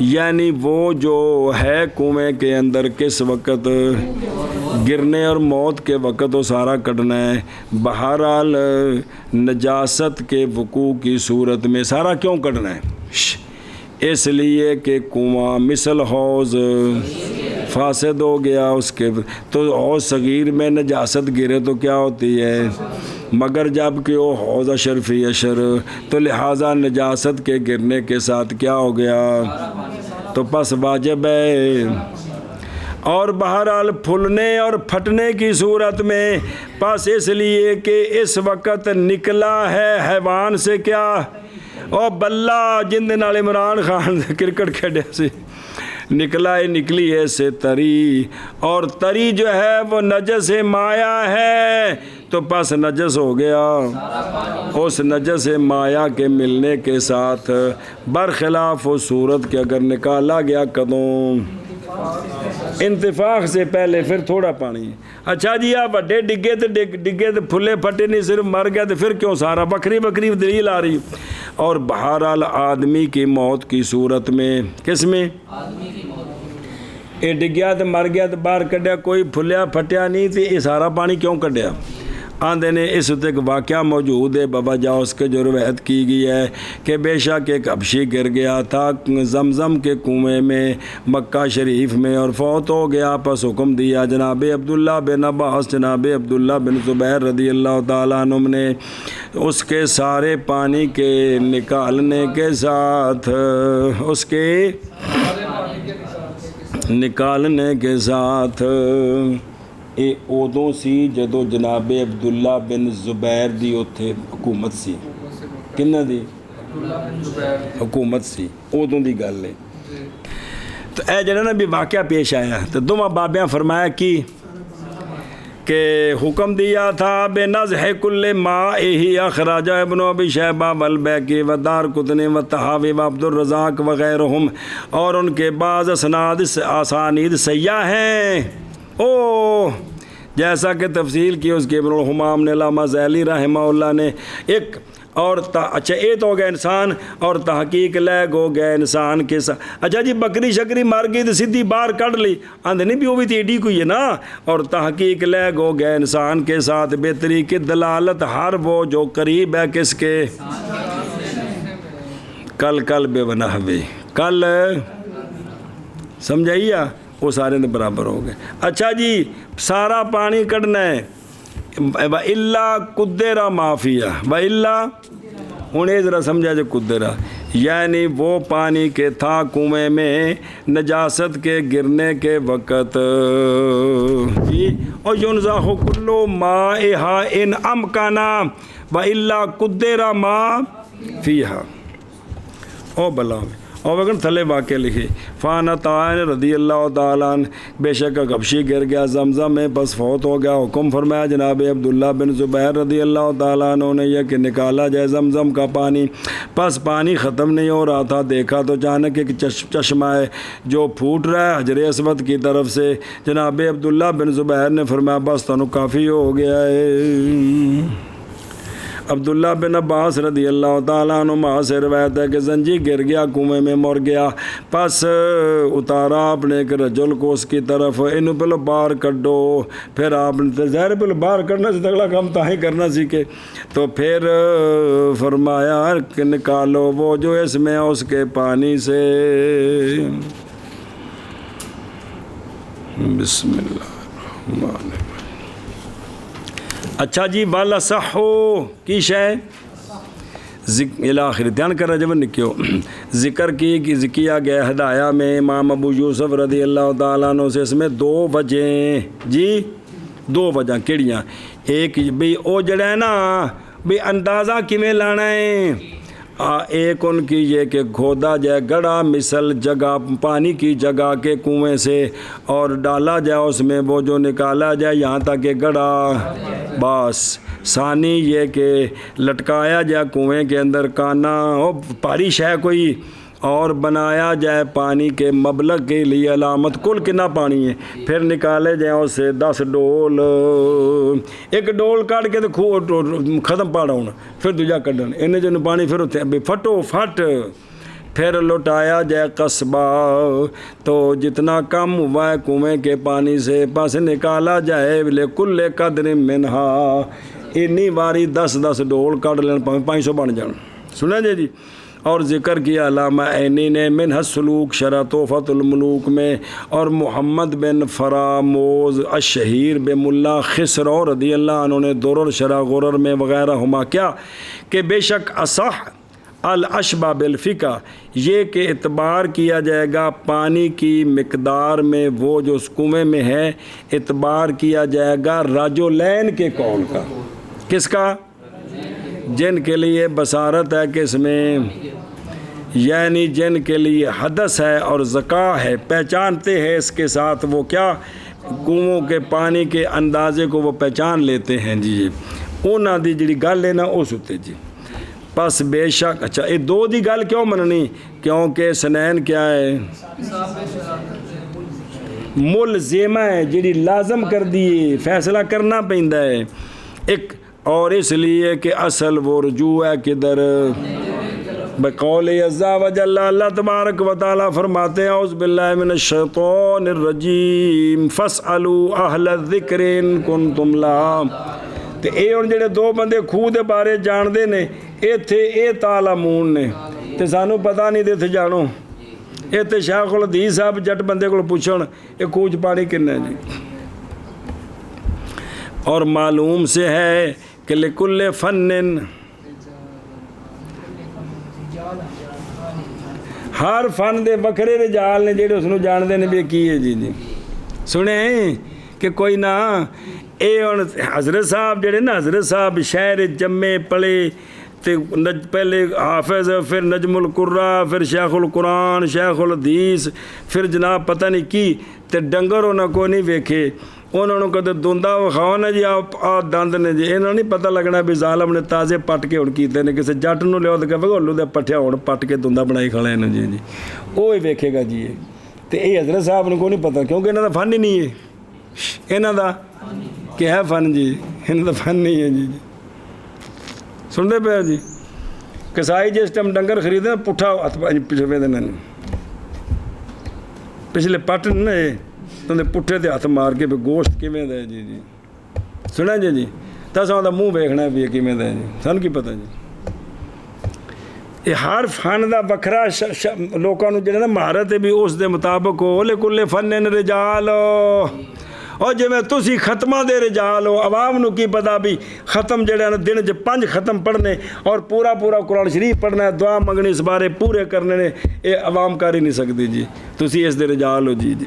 یعنی وہ جو ہے کنویں کے اندر کس وقت گرنے اور موت کے وقت وہ سارا کٹنا ہے. بہرحال نجاست کے وقوع کی صورت میں سارا کیوں کٹنا ہے؟ اس لیے کہ کنواں مثل حوض فاسد ہو گیا اس کے، تو حوض صغیر میں نجاست گرے تو کیا ہوتی ہے؟ مگر جب کہ وہ حوض اشرفی اشر، تو لہٰذا نجاست کے گرنے کے ساتھ کیا ہو گیا؟ تو پس واجب ہے. اور بہرحال پھولنے اور پھٹنے کی صورت میں پس اس لیے کہ اس وقت نکلا ہے حیوان سے کیا؟ او بلہ جن دے نال عمران خان کرکٹ کھیڈے سے نکلا ہے، نکلی ہے سے تری، اور تری جو ہے وہ نجس مایا ہے تو پس نجس ہو گیا. اس نجس مایا کے ملنے کے ساتھ برخلاف وہ صورت کے اگر نکالا گیا کدوں انتفاق سے پہلے پھر تھوڑا پانی. اچھا جی آپ وڈے ڈگے تو پھلے پھٹے نہیں صرف مر گیا تو پھر کیوں سارا؟ بکری بکری دلیل آ رہی. اور بہرحال آدمی کی موت کی صورت میں کس میں یہ ڈگیا تو مر گیا تو باہر کڈیا کوئی پھلیا پھٹیا نہیں تو یہ سارا پانی کیوں کڈیا؟ آندے نے اس وقت ایک واقعہ موجود ہے بابا جاؤ اس کے جو روایت کی گئی ہے کہ بے شک ایک حبشی گر گیا تھا زمزم کے کنویں میں مکہ شریف میں اور فوت ہو گیا. پس حکم دیا جناب عبداللہ بن عباس جناب عبداللہ بن زبیر رضی اللہ تعالیٰ عنہ نے اس کے سارے پانی کے نکالنے کے ساتھ اس کے نکالنے کے ساتھ یہ ادوں سی جدو جناب عبداللہ بن زبیر دی اتھے حکومت سی. کنہ دی حکومت سی ادوں دی گل ہے. تو اے جنہاں نے بھی واقعہ پیش آیا تو دونوں بابیاں فرمایا کہ کہ حکم دیا تھا بے نضح کل ماء ہی اخراج ابن ابی شیبہ والبیہقی و دارقطنی و طحاوی و عبد الرزاق وغیرہم، اور ان کے بعض اسانید سیاح ہیں، جیسا کہ تفصیل کی اس کے ابن الحمام نے، علامہ ذیلی رحمہ اللہ نے ایک اور اچھا ایت ہو گیا انسان اور تحقیق لیگ ہو گیا انسان کے ساتھ. اچھا جی بکری شکری مار گئی تو سیدھی باہر کڑ لی آندھ نہیں بھی وہ بھی تو ایڈی کوئی ہے نا. اور تحقیق لیگ ہو گیا انسان کے ساتھ بہتری کی دلالت ہر وہ جو قریب ہے کس کے کل بے بناہ بھی کل سمجھائیے وہ سارے نے برابر ہو گئے. اچھا جی سارا پانی کڑنا ہے وَإِلَّا قُدِّرَ مَا فِيهَا وَإِلَّا ہوں یہ ذرا سمجھا جو قدرہ یعنی وہ پانی کے تھا کنویں میں نجاست کے گرنے کے وقت جی. اور يُنْزَحُ كُلُّ مَائِهَا إِنْ أَمْكَنَ وَإِلَّا قُدِّرَ مَا فِيهَا. او بلا اور اگر تھلے واقع لکھے فانا تعین رضی اللہ تعالیٰ عنہ بے شک غبشی گر گیا زمزم میں بس فوت ہو گیا. حکم فرمایا جناب عبداللہ بن زبیر رضی اللہ تعالیٰ عنہ نے یہ کہ نکالا جائے زمزم کا پانی. بس پانی ختم نہیں ہو رہا تھا، دیکھا تو اچانک ایک چشمہ ہے جو پھوٹ رہا ہے حجر اسود کی طرف سے. جناب عبداللہ بن زبیر نے فرمایا بس تنو کافی ہو گیا ہے. عبداللہ بن عباس رضی اللہ تعالیٰ عنہ سے روایت ہے کہ زنجی گر گیا کنویں میں مر گیا. پس اتارا آپ نے ایک رجل کو اس کی طرف انہوں پہلو باہر کڈو. پھر آپ نے ظاہر پہلو باہر کرنا سے اگلا کام تاہی کرنا سیکھے تو پھر فرمایا کہ نکالو وہ جو اس میں اس کے پانی سے. بسم اللہ الرحمن الرحیم. اچھا جی والا صحو کی شے الاخر دھیان کر رہا جب نکیو ذکر کیا گیا ہدایہ میں امام ابو یوسف رضی اللہ تعالیٰ عنہ سے. اس میں دو وجہیں جی دو وجہ کیڑیاں. ایک بھی او جڑا ہے نا بھی اندازہ کیویں لانا ہے. ایک ان کی یہ کہ کھودا جائے گڑا مثل جگہ پانی کی جگہ کے کنویں سے اور ڈالا جائے اس میں وہ جو نکالا جائے یہاں تک کہ گڑا بس. ثانی یہ کہ لٹکایا جائے کنویں کے اندر کانا پاری شے کوئی اور بنایا جائے پانی کے مبلغ کے لیے علامت کل کنا پانی ہے. پھر نکالے جائیں اس سے 10 ڈول. ایک ڈول کاٹ کے تو ختم پاڑا ہونا پھر دوجا کڈن انہیں جو پانی پھر ہوتے ہیں پھٹو پھٹ. پھر لٹایا جائے قصبہ تو جتنا کم ہوا ہے کنویں کے پانی سے پاس نکالا جائے لکل قدر منہا انی باری 10 ڈول کاٹ لین 500 بن جان. سنا جی. اور ذکر کیا علامہ عینی نے منہ سلوک شرح تحفۃ الملوک میں اور محمد بن فراموز الشہیر بے ملا خسرو رضی اللہ عنہ نے درر شرح غرر میں وغیرہ ہما کیا کہ بے شک اصح الاشبہ بالفقہ یہ کہ اعتبار کیا جائے گا پانی کی مقدار میں وہ جو اس کنویں میں ہے اعتبار کیا جائے گا رجلین کے قول کا. کس کا؟ جن کے لیے بصارت ہے کہ اس میں یعنی جن کے لیے حدث ہے اور ذکا ہے پہچانتے ہیں اس کے ساتھ وہ کیا کنووں کے پانی کے اندازے کو وہ پہچان لیتے ہیں جی. اونا دی جڑی گل ہے نا اس ہوتے جی. پس بے شک اچھا یہ دو دی گل کیوں مننی کیونکہ سنین کیا ہے ملزمہ ہے جڑی لازم کر دی فیصلہ کرنا پیندا ہے ایک. اور اس لیے کہ اصل وہ رجوع ہے کدھر بقول عز و جل. اللہ تبارک و تعالیٰ فرماتے ہیں اعوذ باللہ من الشیطان الرجیم فاسألوا اہل الذکر ان کنتم لا. تے اے ہن جڑے دو بندے خوہ دے بارے جان دے نے ایتھے اے تعلمون نے تے سانو پتہ نہیں دے تے جانو ایتھے شیخ الحدیث صاحب جٹ بندے کو پوچھن اے خوہ چ پانی کنا ہے جی. اور معلوم سے ہے کہ لکل فن ہر فن دے بکھرے رجال نے جڑے اس نو جان دے نے بھی کی ہے جی. سنیں کہ کوئی نہ اے حضرت صاحب جڑے نا حضرت صاحب شہر جمے پڑے تے پہلے حافظ پھر نجم القرہ پھر شیخ القرآن شیخ الحدیث پھر جناب پتہ نہیں کی تے ڈنگر ہونا کوئی نہیں ویکھے انہوں نے کدے دوندا وکھاؤ نا جی آ دند نے جی انہوں نہیں پتہ لگنا بھی ظالم نے تازے پٹ کے ہن کیتے نے کسی جٹ نو لیاؤ تے کہے گولو دے پٹھیا ہن پٹ کے دوندا بنائی کھڑے نے جی جی وہ ہی ویکھے گا جی تے یہ حضرت صاحب نے کو نہیں پتہ کیونکہ انہاں دا فن ہی نہیں ہے انہاں دا کہ ہے فن جی انہاں دا فن نہیں ہے جی سن دے پہ جی کسائی جس ٹائم ڈنگر خریدے نا پٹھا ہاتھ پچھلے دن پچھلے پٹ نا تو پٹھے تے ہاتھ مار کے بھی گوشت کیویں دا ہے جی جی سنا جی جی تساں دا منہ ویکھنا بھی کیویں دا ہے جی سن کی پتہ جی یہ ہر فن دا وکھرا لوکاں نوں جڑا نا مہارت ہے بھی اس دے مطابق ہو لکل فن رجال اور جی تسی ختمہ دے رجال ہو عوام نو کی پتا بھی ختم جڑے نا دن 5 ختم پڑھنے اور پورا قرآن شریف پڑھنا ہے دعا منگنی اس بارے پورے کرنے نے یہ عوام کر ہی نہیں سکتی جی تسی اس دے رجال ہو جی جی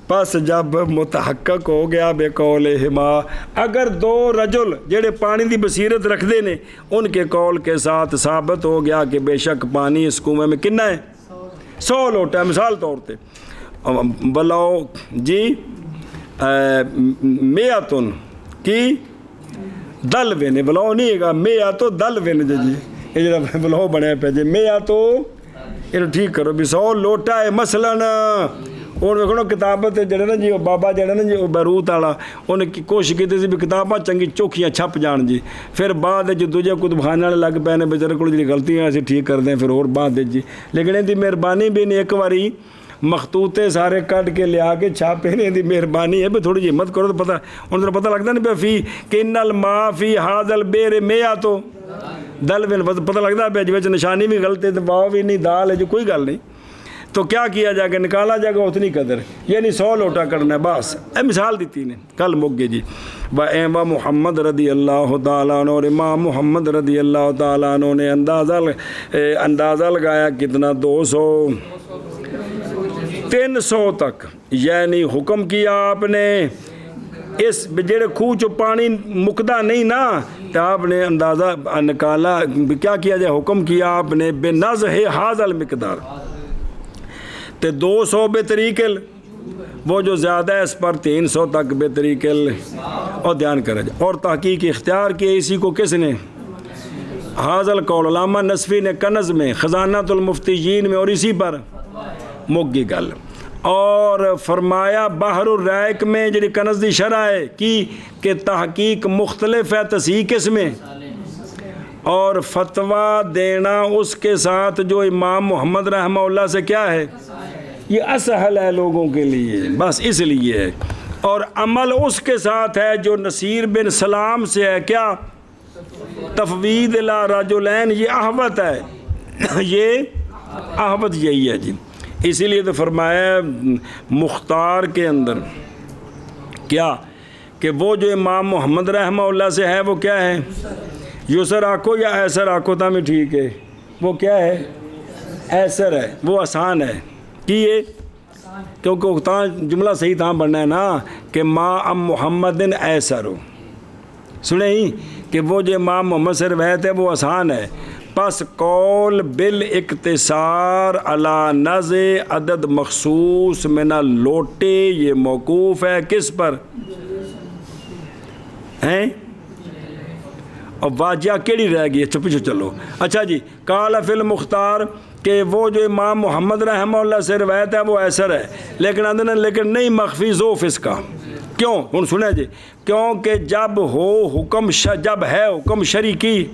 پس جب متحقق ہو گیا بے قول ہما اگر 2 رجل جڑے پانی دی بصیرت رکھ دے نے ان کے قول کے ساتھ ثابت ہو گیا کہ بے شک پانی اس کنویں میں کنا ہے 100 لوٹا ہے مثال طور پہ بلاؤ جی میاتن کی دل وین بلاؤ نہیں ہے گا میا تو دل وین جی یہ جڑا بلاؤ بنیا پہ جی میا تو یہ ٹھیک کرو بھی 100 لوٹا ہے مثلاً اور ویکھو کتابت جڑے نا جی بابا جڑا نا جی بیروت والا انہیں کوشش کی سی بھی کتاباں چنگی چوکھیاں چھپ جان جی پھر بعد جو دوجے کتبخانے والے لگ پے نے بیچارے کو جی غلطیاں اسی ٹھیک کر دیں پھر اور بعد جی لیکن ان دی مہربانی بھی نہیں ایک باری مخطوطے سارے کٹ کے لیا کے چھاپے نے دی مہربانی ہے بھی تھوڑی جی ہمت کرو تو پتہ ان کو پتہ لگتا نہیں پہ فی کہ ان الماء فی ہذا البئر میاتو دل وین پتہ لگتا پہ جو نشانی بھی غلط ہے تو واو بھی نہیں دال ہے جو کوئی گل نہیں تو کیا کیا جائے گا نکالا جائے گا اتنی قدر یعنی 100 لوٹا کرنا ہے بس اے مثال دیتی نے کل مک گئے جی و محمد رضی اللہ تعالیٰ عنہ اور امام محمد رضی اللہ تعالیٰ عنہ نے اندازہ لگایا کتنا 300 تک یعنی حکم کیا آپ نے اس جڑے خوہ چو پانی مکدا نہیں نا تو آپ نے اندازہ نکالا کیا کیا جائے حکم کیا آپ نے بے نزح ھذا المقدار تے 200 بے طریقل وہ جو زیادہ ہے اس پر 300 تک بے طریقل اور دھیان کرے جائے اور تحقیق اختیار کیا اسی کو کس نے ھذا القول علامہ نصفی نے کنز میں خزانۃ المفتیین میں اور اسی پر مگی گل اور فرمایا بحر الرائق میں جڑی کنز دی شرح ہے کہ تحقیق مختلف ہے تصحیح کس میں اور فتویٰ دینا اس کے ساتھ جو امام محمد رحمہ اللہ سے کیا ہے یہ اسہل ہے لوگوں کے لیے بس اس لیے ہے اور عمل اس کے ساتھ ہے جو نصیر بن سلام سے ہے کیا تفویض الی رجلین یہ احوط ہے یہ احوط یہی ہے جی اسی لیے تو فرمایا مختار کے اندر کیا کہ وہ جو امام محمد رحمہ اللہ سے ہے وہ کیا ہے یسر آکو یا ایسر آکو تھا میں ٹھیک ہے وہ کیا ہے ایسر ہے وہ آسان ہے کہ یہ کیونکہ تاں جملہ صحیح تاں بننا ہے نا کہ ما ام محمد ایسر ہو سنیں ہی کہ وہ جو امام محمد سے روایت ہے وہ آسان ہے پس قول بالاقتصار علی نزع عدد مخصوص من لوٹے یہ موقوف ہے کس پر ہیں اور واجہ کیڑی رہ گئی اچھا پیچھے چلو اچھا جی قال فی المختار کہ وہ جو امام محمد رحمہ اللہ سے روایت ہے وہ ایسر ہے لیکن نہیں مخفی ذوف اس کا کیوں ہن سنیں جی کیونکہ جب ہو حکم جب ہے حکم شرعی کی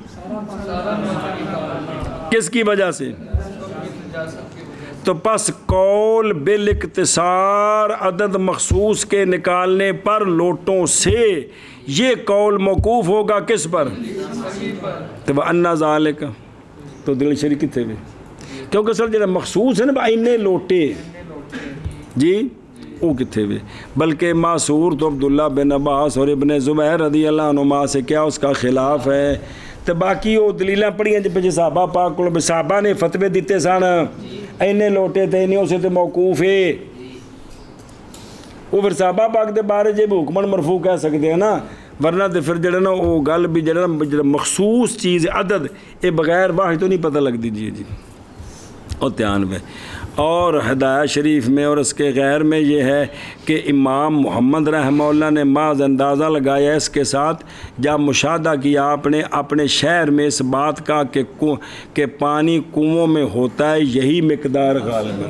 کس کی وجہ سے تو پس قول بالاقتصار عدد مخصوص کے نکالنے پر لوٹوں سے یہ قول موقوف ہوگا کس پر تو وَأَنَّ ذَلِكَ تو دل شریک کتنے بھی کیونکہ سر جنہا مخصوص ہے نا اینے لوٹے جی وہ کتنے بھی بلکہ معصور تو عبداللہ بن عباس اور ابن زبیر رضی اللہ عنہما سے کیا اس کا خلاف ہے تو باقی وہ دلیلیں پڑھی ہیں جب صحابہ پاک کو صحابہ نے فتوے دیتے سن اینے لوٹے تھے نہیں اسے تو موقوف ہے وہ پھر صحابہ پاک دے بارے جب حکمن مرفوع کہہ سکتے ہیں نا ورنہ تو پھر جڑا نا وہ گل بھی جڑا مخصوص چیز عدد یہ بغیر واحد تو نہیں پتہ لگ دیجیے جی اور 93 اور ہدایہ شریف میں اور اس کے غیر میں یہ ہے کہ امام محمد رحمہ اللہ نے محض اندازہ لگایا اس کے ساتھ جب مشاہدہ کیا آپ نے اپنے شہر میں اس بات کا کہ پانی کنووں میں ہوتا ہے یہی مقدار غالب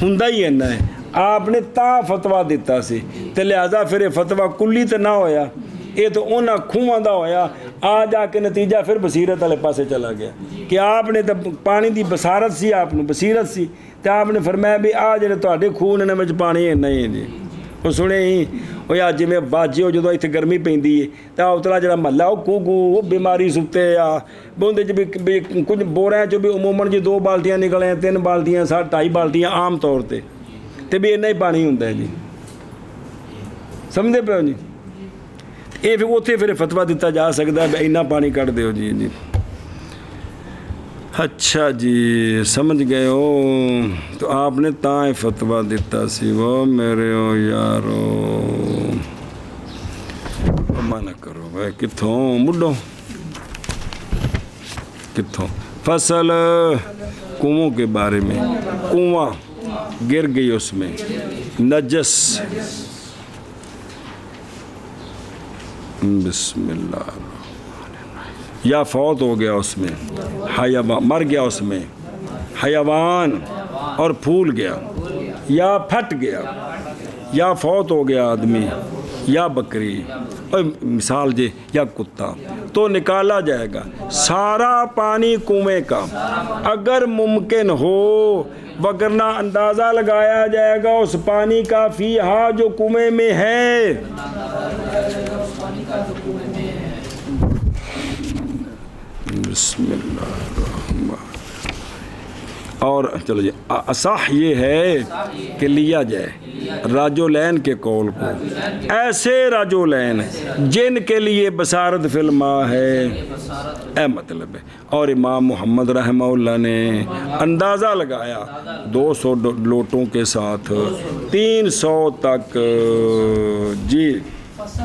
ہوندا ہی اینا ہے آپ نے تا فتویٰ دیتا سی تے لہذا پھر یہ فتویٰ کلی تو نہ ہویا یہ تو انہاں کھواں دا ہویا آ جا کے نتیجہ پھر بصیرت والے پاسے چلا گیا کہ آپ نے تو پانی دی بصارت سی آپ نے بصیرت سی تو آپ نے فرمایا بھی آ جڑے تواڈے خون انہاں وچ پانی ہے نہیں جی وہ سنے ہی وہ یا جی میں باجی ہو جدوں اتنے گرمی پیندی ہے تو اتلا جڑا محلہ وہ کوگو وہ بیماری ستے آ بوندے چ بھی کچھ بوریاں چ بھی عموماً جی 2 بالٹیاں نکلیں 3 بالٹیاں 2.5 بالٹیاں عام طور تے تے بھی اتنا ہی پانی ہوندا ہے جی سمجھتے پے ہو جی یہ پھر اتنے پھر فتویٰ دیتا جا سکتا ہے اتنا پانی کٹ دیو جی جی اچھا جی سمجھ گئے ہو تو آپ نے تاں فتویٰ دیتا سی وہ میرے ہو یارو منع کرو بھائی کتھوں مڈو کتھوں فصل کنووں کے بارے میں کنواں گر گئی اس میں نجس بسم اللہ یا فوت ہو گیا اس میں حیوان مر گیا اس میں حیوان اور پھول گیا یا پھٹ گیا یا فوت ہو گیا آدمی یا بکری اور مثال جی یا کتا تو نکالا جائے گا سارا پانی کنویں کا اگر ممکن ہو وگرنہ اندازہ لگایا جائے گا اس پانی کا فیہا جو کنویں میں ہے بسم اللہ الرحمن اور چلو جی اصح یہ ہے کہ لیا جائے راجولین کے قول کو ایسے راجولین جن کے لیے بصارت فی الماء ہے اے مطلب ہے اور امام محمد رحمہ اللہ نے اندازہ لگایا 200 لوٹوں کے ساتھ 300 تک جی